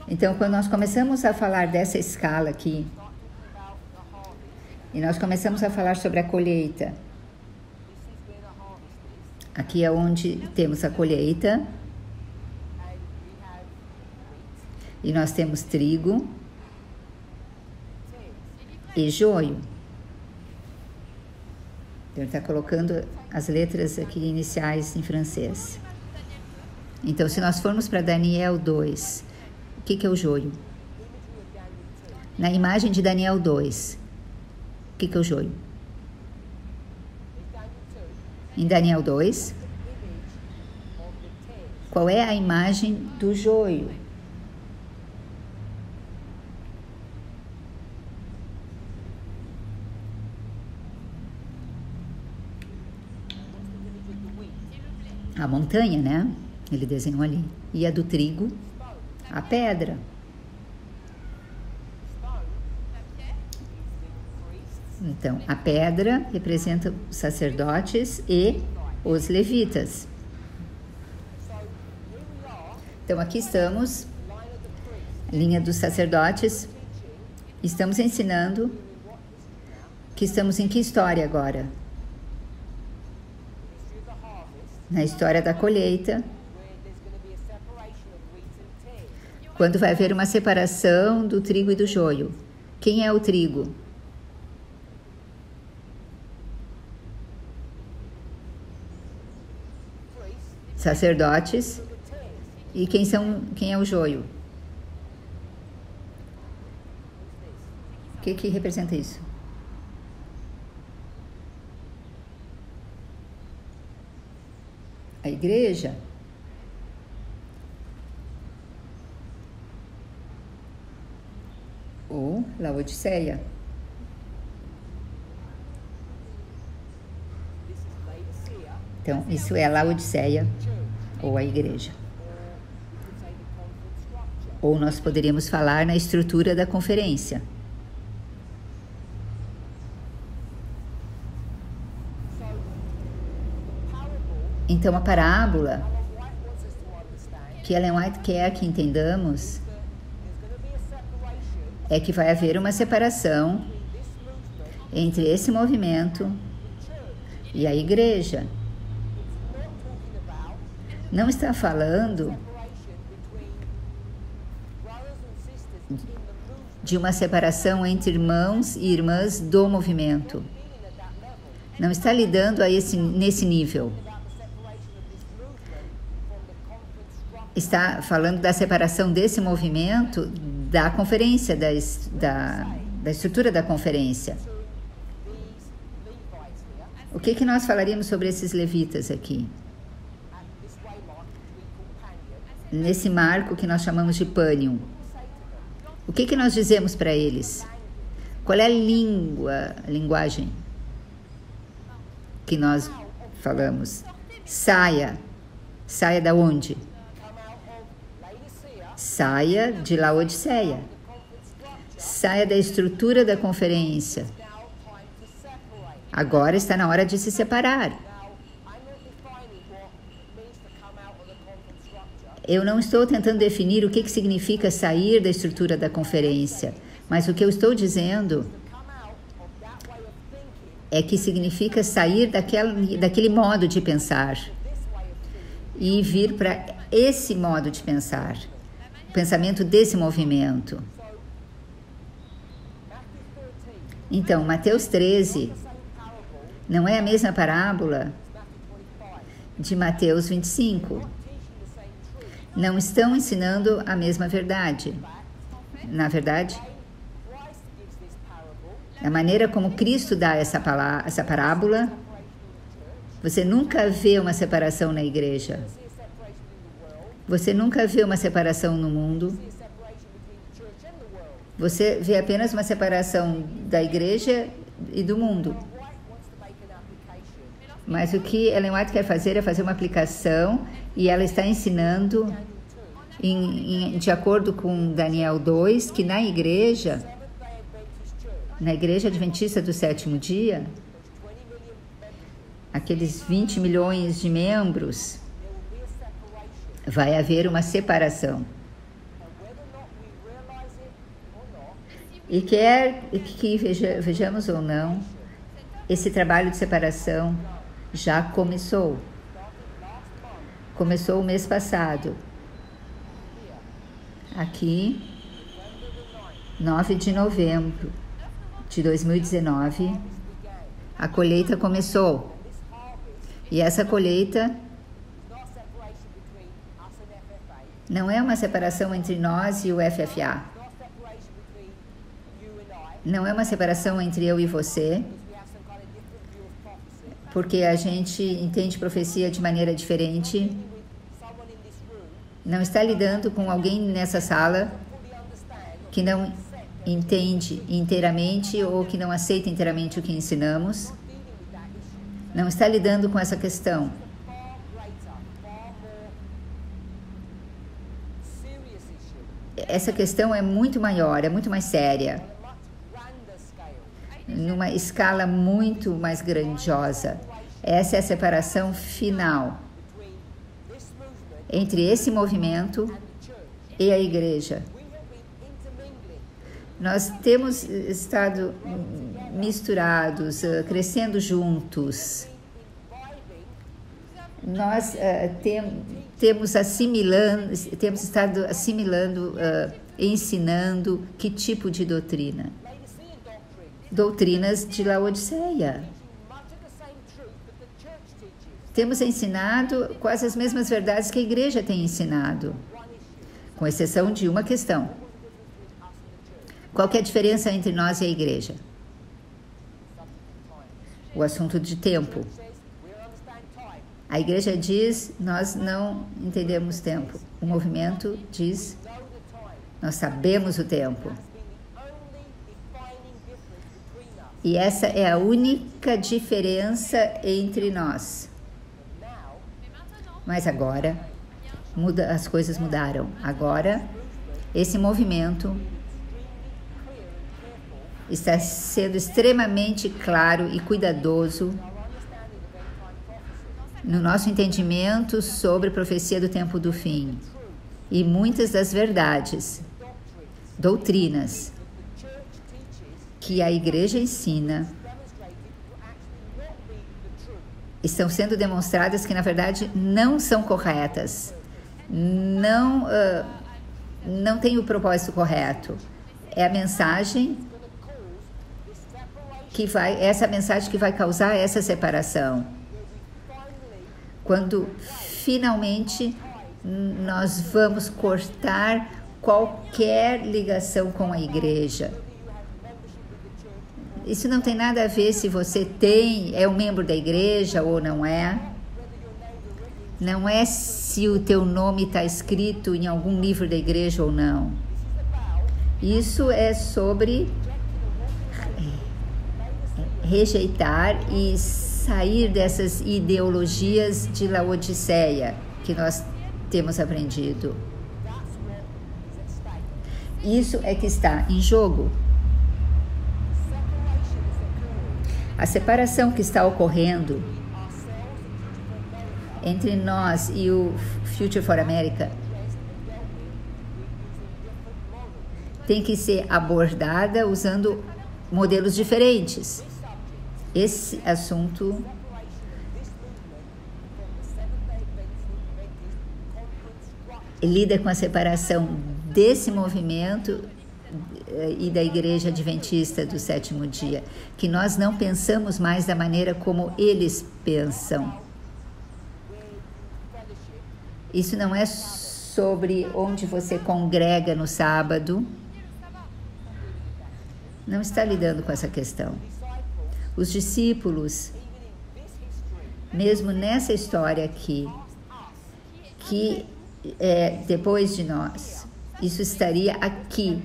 Então, quando nós começamos a falar dessa escala aqui, e nós começamos a falar sobre a colheita, aqui é onde temos a colheita, e nós temos trigo e joio. Ele está colocando as letras aqui iniciais em francês. Então, se nós formos para Daniel 2, o que é o joio? Na imagem de Daniel 2, o que é o joio? Em Daniel 2, qual é a imagem do joio? A montanha, né? Ele desenhou ali. E a do trigo, a pedra. Então, a pedra representa os sacerdotes e os levitas. Então, aqui estamos, linha dos sacerdotes. Estamos ensinando que estamos em que história agora? Na história da colheita, quando vai haver uma separação do trigo e do joio. Quem é o trigo? sacerdotes. E quem é o joio? O que representa isso? A igreja. Ou Laodiceia. Então, isso é a Laodiceia ou a igreja. Ou nós poderíamos falar na estrutura da conferência. Então, a parábola que Ellen White quer que entendamos é que vai haver uma separação entre esse movimento e a igreja. Não está falando de uma separação entre irmãos e irmãs do movimento. Não está lidando nesse nível. Está falando da separação desse movimento da conferência, da estrutura da conferência. O que nós falaríamos sobre esses levitas aqui? Nesse marco que nós chamamos de pânium. O que nós dizemos para eles? Qual é a linguagem que nós falamos? Saia da onde? Saia de Laodiceia. Saia da estrutura da conferência. Agora está na hora de se separar. Eu não estou tentando definir o que significa sair da estrutura da conferência, mas o que eu estou dizendo é que significa sair daquele modo de pensar e vir para esse modo de pensar. O pensamento desse movimento. Então, Mateus 13 não é a mesma parábola de Mateus 25. Não estão ensinando a mesma verdade. Na verdade, a maneira como Cristo dá essa parábola, você nunca vê uma separação na igreja. Você nunca vê uma separação no mundo. Você vê apenas uma separação da igreja e do mundo. Mas o que Ellen White quer fazer é fazer uma aplicação e ela está ensinando, de acordo com Daniel 2, que na igreja adventista do sétimo dia, aqueles 20 milhões de membros, vai haver uma separação. E quer que vejamos ou não, esse trabalho de separação já começou. Começou o mês passado. Aqui, 9 de novembro de 2019, a colheita começou. E essa colheita não é uma separação entre nós e o FFA. Não é uma separação entre eu e você, porque a gente entende profecia de maneira diferente. Não está lidando com alguém nessa sala que não entende inteiramente ou que não aceita inteiramente o que ensinamos. Não está lidando com essa questão. Essa questão é muito maior, é muito mais séria, numa escala muito mais grandiosa. Essa é a separação final entre esse movimento e a igreja. Nós temos estado misturados, crescendo juntos. Nós temos estado assimilando, ensinando que tipo de doutrina? Doutrinas de Laodiceia. temos ensinado quase as mesmas verdades que a igreja tem ensinado, com exceção de uma questão. Qual que é a diferença entre nós e a igreja? O assunto de tempo. A igreja diz, nós não entendemos tempo. O movimento diz, nós sabemos o tempo. E essa é a única diferença entre nós. Mas agora, as coisas mudaram. Agora, esse movimento está sendo extremamente claro e cuidadoso no nosso entendimento sobre a profecia do tempo do fim. E muitas das verdades, doutrinas, que a igreja ensina, estão sendo demonstradas que, na verdade, não são corretas. Não tem o propósito correto. É a mensagem essa mensagem que vai causar essa separação. Quando finalmente nós vamos cortar qualquer ligação com a igreja. Isso não tem nada a ver se você é um membro da igreja ou não é. Não é se o teu nome está escrito em algum livro da igreja ou não. Isso é sobre rejeitar e sair dessas ideologias de Laodiceia que nós temos aprendido. Isso é que está em jogo. A separação que está ocorrendo entre nós e o Future for America tem que ser abordada usando modelos diferentes. Esse assunto lida com a separação desse movimento e da Igreja Adventista do Sétimo Dia, que nós não pensamos mais da maneira como eles pensam. Isso não é sobre onde você congrega no sábado. Não está lidando com essa questão. Os discípulos, mesmo nessa história aqui, que é depois de nós, isso estaria aqui.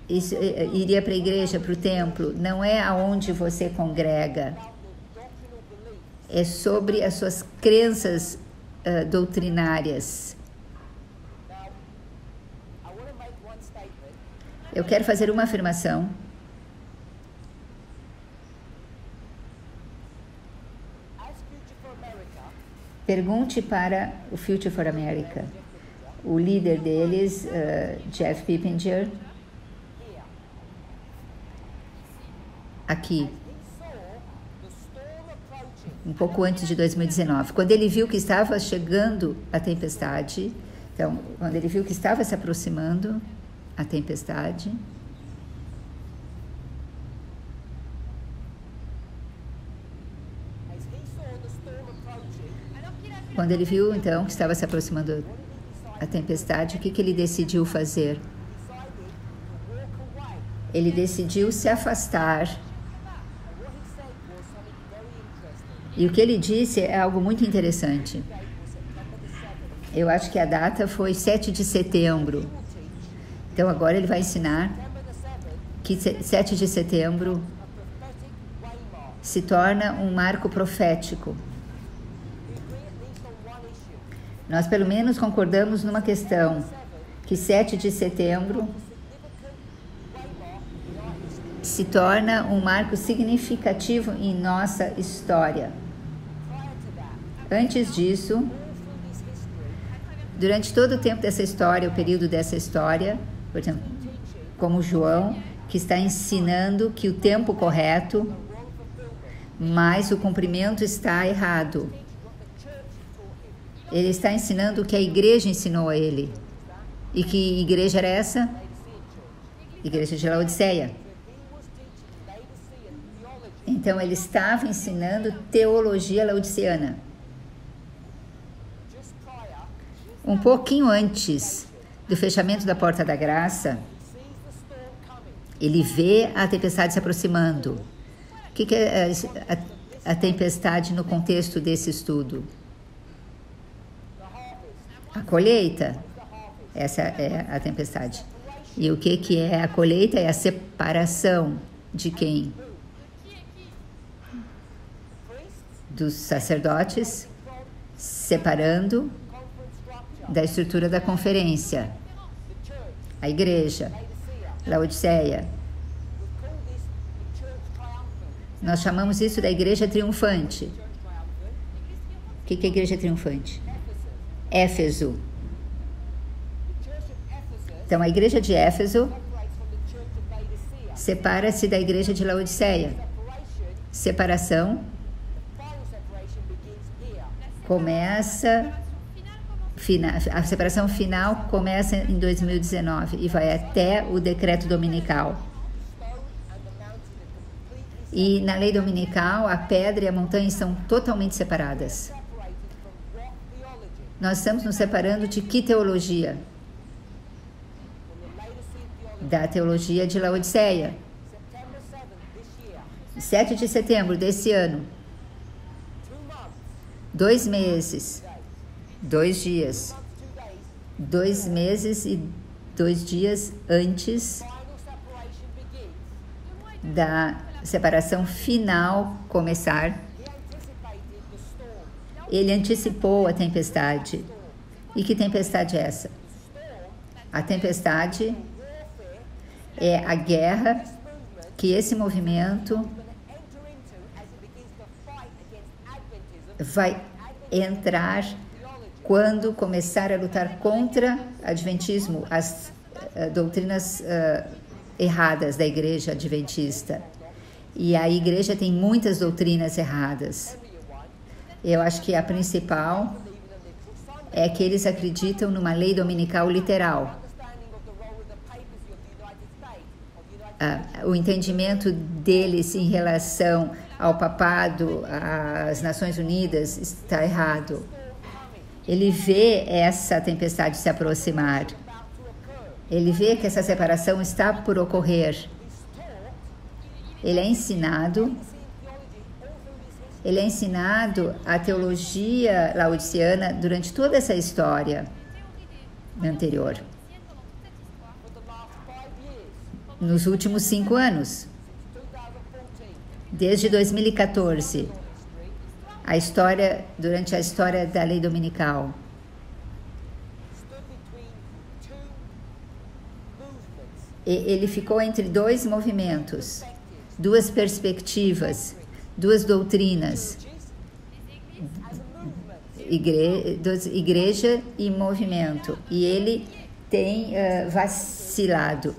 Isso iria para a igreja, para o templo. Não é aonde você congrega. É sobre as suas crenças doutrinárias. Eu quero fazer uma afirmação. Pergunte para o Future for America. O líder deles, Jeff Pippinger, aqui, um pouco antes de 2019, quando ele viu que estava chegando a tempestade, então, quando ele viu que estava se aproximando a tempestade, quando ele viu, então, que estava se aproximando a tempestade, o que ele decidiu fazer? Ele decidiu se afastar. E o que ele disse é algo muito interessante. Eu acho que a data foi 7 de setembro. Então, agora ele vai ensinar que 7 de setembro se torna um marco profético. Nós, pelo menos, concordamos numa questão, que 7 de setembro se torna um marco significativo em nossa história. Antes disso, durante todo o tempo dessa história, o período dessa história, por exemplo, como João, que está ensinando que o tempo correto, mas o cumprimento está errado. Ele está ensinando o que a igreja ensinou a ele. E que igreja era essa? Igreja de Laodiceia. Então, ele estava ensinando teologia laodiceana. Um pouquinho antes do fechamento da Porta da Graça, ele vê a tempestade se aproximando. O que é a tempestade no contexto desse estudo? A colheita. Essa é a tempestade. E o que é a colheita? É a separação de quem? Dos sacerdotes, separando da estrutura da conferência. A igreja, Laodiceia. Nós chamamos isso da igreja triunfante. O que é a igreja triunfante? Éfeso. Então, a igreja de Éfeso separa-se da igreja de Laodiceia. Separação começa, a separação final começa em 2019 e vai até o decreto dominical. E na lei dominical, a pedra e a montanha estão totalmente separadas. Nós estamos nos separando de que teologia? Da teologia de Laodiceia. 7 de setembro desse ano. 2 meses, 2 dias. 2 meses e 2 dias antes da separação final começar, ele antecipou a tempestade. E que tempestade é essa? A tempestade é a guerra que esse movimento vai entrar quando começar a lutar contra o adventismo, as doutrinas erradas da igreja adventista. E a igreja tem muitas doutrinas erradas. Eu acho que a principal é que eles acreditam numa lei dominical literal. O entendimento deles em relação ao papado, às Nações Unidas, está errado. Ele vê essa tempestade se aproximar. Ele vê que essa separação está por ocorrer. Ele é ensinado a teologia laodiceana durante toda essa história anterior. Nos últimos 5 anos, desde 2014, durante a história da lei dominical. Ele ficou entre 2 movimentos, 2 perspectivas, 2 doutrinas, igreja e movimento. E ele tem vacilado.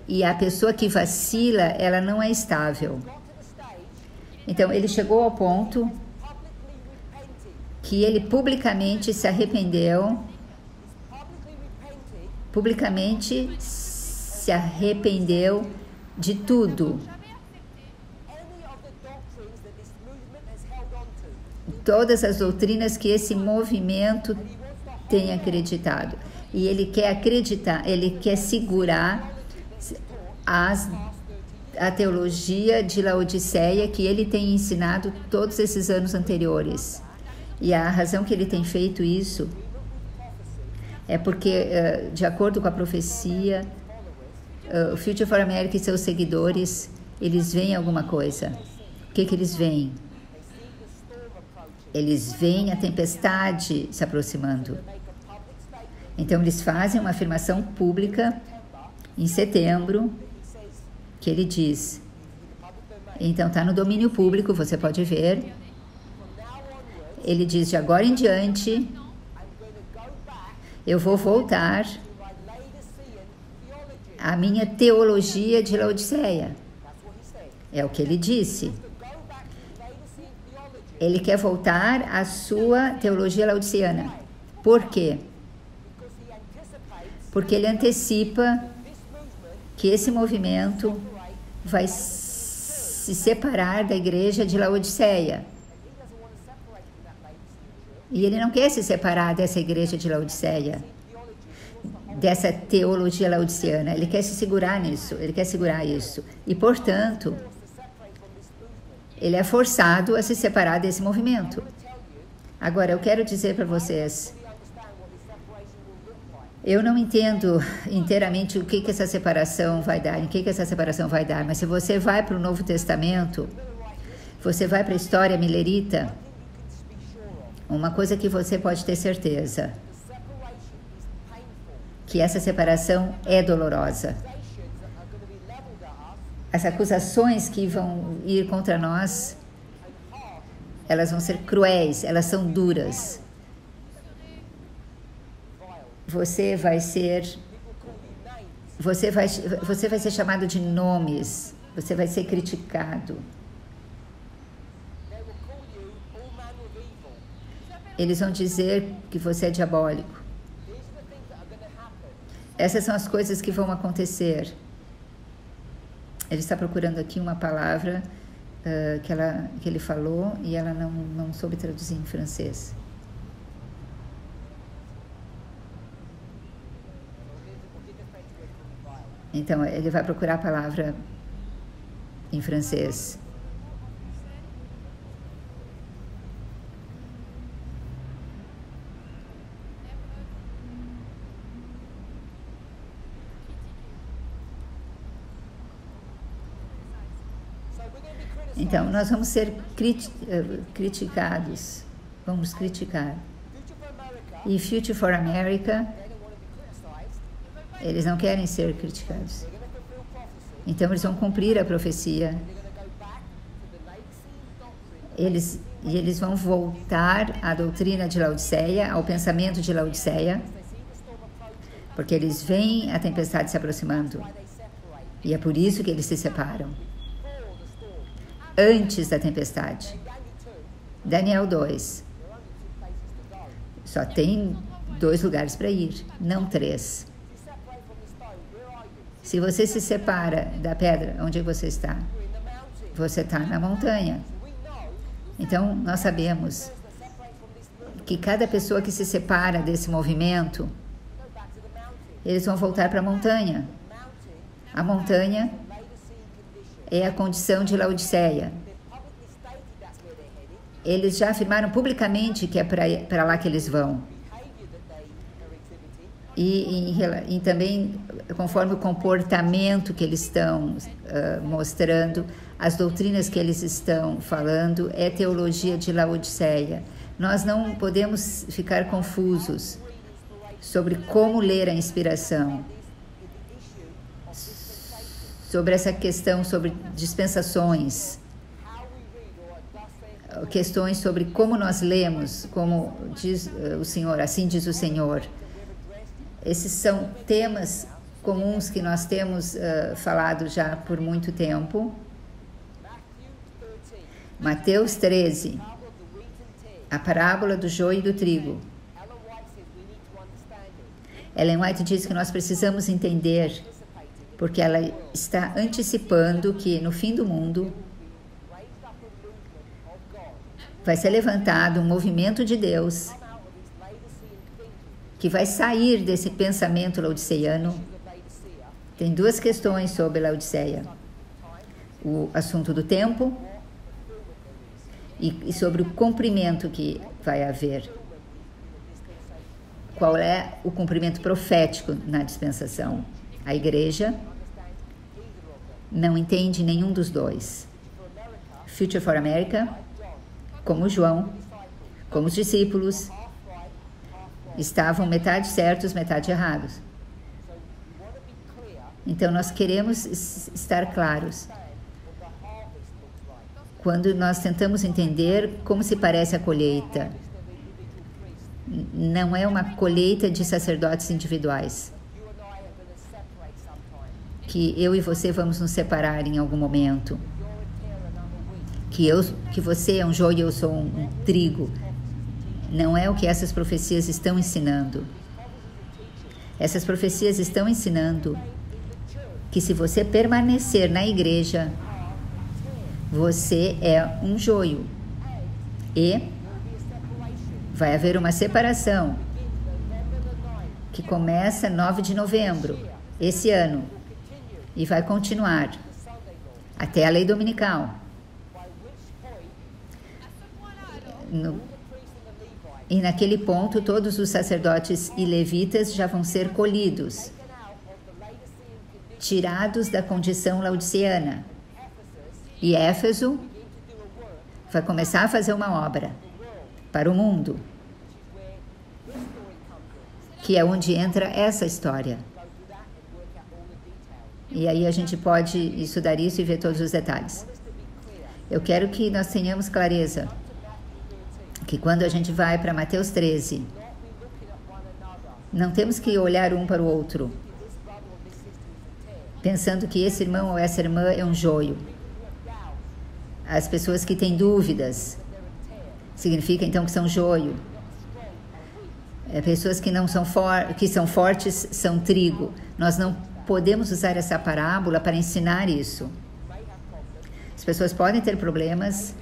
E a pessoa que vacila, ela não é estável. Então, ele chegou ao ponto que ele publicamente se arrependeu, de tudo. Todas as doutrinas que esse movimento tem acreditado. E ele quer acreditar, ele quer segurar a teologia de Laodiceia que ele tem ensinado todos esses anos anteriores. E a razão que ele tem feito isso é porque, de acordo com a profecia, o Future for America e seus seguidores, eles veem alguma coisa. O que eles veem? Eles veem a tempestade se aproximando. Então, eles fazem uma afirmação pública em setembro, que ele diz, então está no domínio público, você pode ver, ele diz, de agora em diante, eu vou voltar à minha teologia de Laodiceia. É o que ele disse. Ele quer voltar à sua teologia laodiceana. Por quê? Porque ele antecipa que esse movimento vai se separar da igreja de Laodiceia. E ele não quer se separar dessa igreja de Laodiceia, dessa teologia laodiceana. Ele quer se segurar nisso, ele quer segurar isso. E, portanto, ele é forçado a se separar desse movimento. Agora, eu quero dizer para vocês, eu não entendo inteiramente o que essa separação vai dar, em que essa separação vai dar, mas se você vai para o Novo Testamento, você vai para a história milerita, uma coisa que você pode ter certeza, que essa separação é dolorosa. As acusações que vão ir contra nós, elas vão ser cruéis, elas são duras. Você vai ser chamado de nomes, você vai ser criticado. Eles vão dizer que você é diabólico. Essas são as coisas que vão acontecer. Ele está procurando aqui uma palavra que ele falou e ela não soube traduzir em francês. Então, ele vai procurar a palavra em francês. Então, nós vamos ser criticados, vamos criticar. E Future for America, eles não querem ser criticados. Então, eles vão cumprir a profecia. Eles vão voltar à doutrina de Laodiceia, ao pensamento de Laodiceia, porque eles veem a tempestade se aproximando. E é por isso que eles se separam. Antes da tempestade. Daniel 2. Só tem 2 lugares para ir, não 3. Se você se separa da pedra, onde você está? Você está na montanha. Então, nós sabemos que cada pessoa que se separa desse movimento, eles vão voltar para a montanha. A montanha é a condição de Laodiceia. Eles já afirmaram publicamente que é para lá que eles vão. E também, conforme o comportamento que eles estão mostrando, as doutrinas que eles estão falando, é teologia de Laodiceia. Nós não podemos ficar confusos sobre como ler a inspiração, sobre essa questão, sobre dispensações, questões sobre como nós lemos, como diz o Senhor, assim diz o Senhor. Esses são temas comuns que nós temos falado já por muito tempo. Mateus 13, a parábola do joio e do trigo. Ellen White diz que nós precisamos entender, porque ela está antecipando que no fim do mundo vai ser levantado um movimento de Deus que vai sair desse pensamento laodiceiano. Tem 2 questões sobre Laodiceia: o assunto do tempo e sobre o cumprimento que vai haver. Qual é o cumprimento profético na dispensação? A igreja não entende nenhum dos 2. Future for America, como João, como os discípulos, estavam metade certos, metade errados. Então, nós queremos estar claros. Quando nós tentamos entender como se parece a colheita, não é uma colheita de sacerdotes individuais, que eu e você vamos nos separar em algum momento, que você é um joio e eu sou um trigo. Não é o que essas profecias estão ensinando. Essas profecias estão ensinando que se você permanecer na igreja, Você é um joio. E vai haver uma separação que começa 9 de novembro, esse ano, e vai continuar até a lei dominical. E naquele ponto, todos os sacerdotes e levitas já vão ser colhidos, tirados da condição laodiceana. E Éfeso vai começar a fazer uma obra para o mundo, que é onde entra essa história. E aí a gente pode estudar isso e ver todos os detalhes. Eu quero que nós tenhamos clareza que quando a gente vai para Mateus 13, não temos que olhar um para o outro, pensando que esse irmão ou essa irmã é um joio. As pessoas que têm dúvidas, significa então que são joio. Pessoas que não são que são fortes são trigo. Nós não podemos usar essa parábola para ensinar isso. As pessoas podem ter problemas,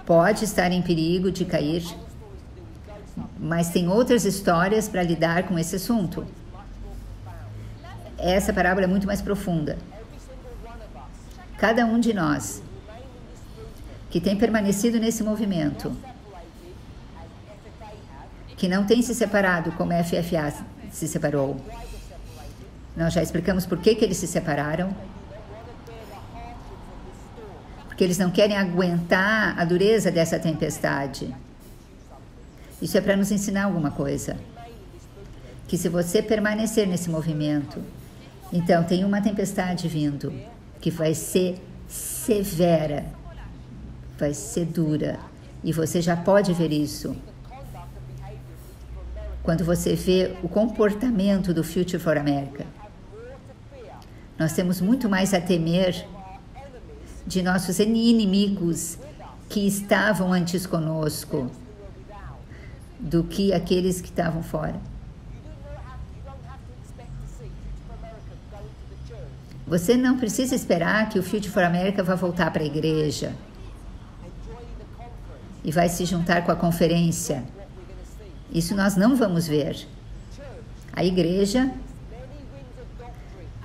pode estar em perigo de cair, mas tem outras histórias para lidar com esse assunto. Essa parábola é muito mais profunda. Cada um de nós que tem permanecido nesse movimento, que não tem se separado como a FFA se separou. Nós já explicamos por que eles se separaram. Porque eles não querem aguentar a dureza dessa tempestade. Isso é para nos ensinar alguma coisa. Que se você permanecer nesse movimento, então tem uma tempestade vindo, que vai ser severa, vai ser dura. E você já pode ver isso. Quando você vê o comportamento do Future for America. Nós temos muito mais a temer de nossos inimigos que estavam antes conosco do que aqueles que estavam fora. Você não precisa esperar que o Future for America vá voltar para a igreja e vai se juntar com a conferência. Isso nós não vamos ver. A igreja,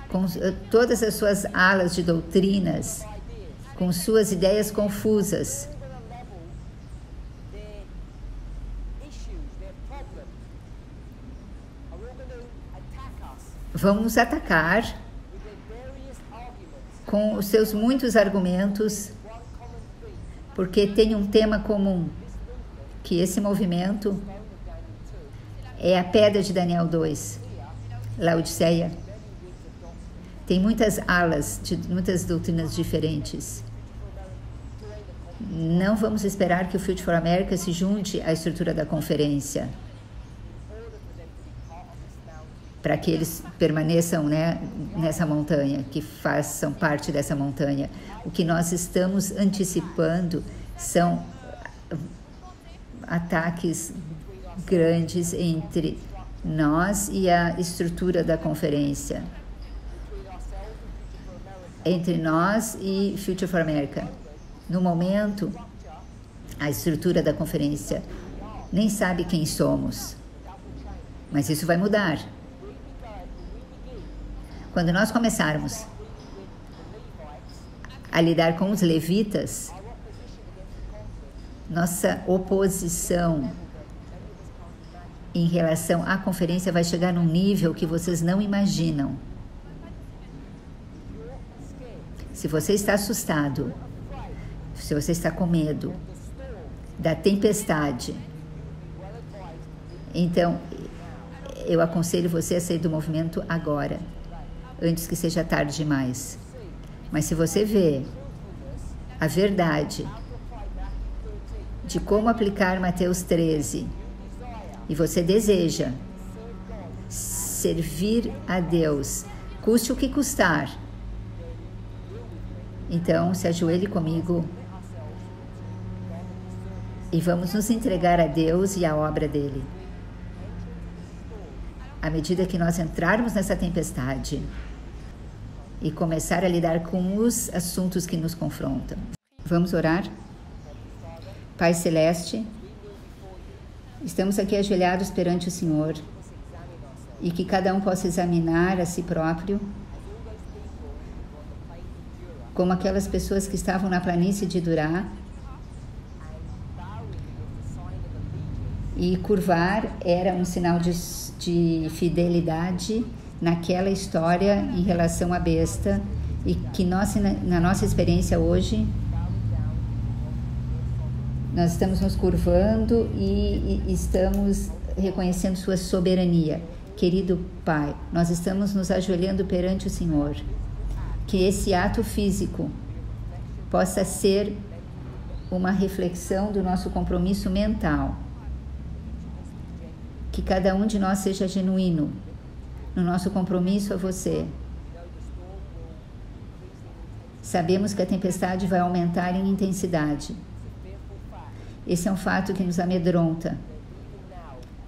com todas as suas alas de doutrinas, com suas ideias confusas, vão nos atacar com os seus muitos argumentos, porque tem um tema comum, que esse movimento é a pedra de Daniel 2, Laodiceia. Tem muitas alas, muitas doutrinas diferentes. Não vamos esperar que o Future for America se junte à estrutura da conferência, para que eles permaneçam, né, nessa montanha, que façam parte dessa montanha. O que nós estamos antecipando são ataques grandes entre nós e a estrutura da conferência, entre nós e Future for America. No momento, a estrutura da conferência nem sabe quem somos, mas isso vai mudar. Quando nós começarmos a lidar com os levitas, nossa oposição em relação à conferência vai chegar num nível que vocês não imaginam. Se você está assustado, se você está com medo da tempestade, então eu aconselho você a sair do movimento agora, antes que seja tarde demais. Mas se você vê a verdade de como aplicar Mateus 13 e você deseja servir a Deus, custe o que custar, então se ajoelhe comigo e vamos nos entregar a Deus e à obra dele. À medida que nós entrarmos nessa tempestade, e começar a lidar com os assuntos que nos confrontam. Vamos orar? Pai Celeste, estamos aqui ajoelhados perante o Senhor e que cada um possa examinar a si próprio, como aquelas pessoas que estavam na planície de Durá, e curvar era um sinal de fidelidade naquela história em relação à besta, e que nós, na nossa experiência hoje, nós estamos nos curvando e estamos reconhecendo sua soberania. Querido Pai, nós estamos nos ajoelhando perante o Senhor. Que esse ato físico possa ser uma reflexão do nosso compromisso mental. Que cada um de nós seja genuíno no nosso compromisso a você. Sabemos que a tempestade vai aumentar em intensidade. Esse é um fato que nos amedronta.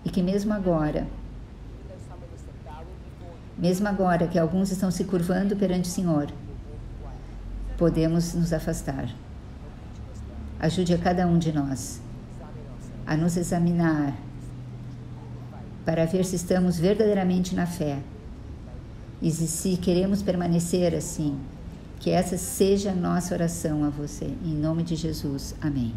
E que mesmo agora que alguns estão se curvando perante o Senhor, podemos nos afastar. Ajude a cada um de nós a nos examinar para ver se estamos verdadeiramente na fé e se queremos permanecer assim. Que essa seja a nossa oração a você. Em nome de Jesus. Amém.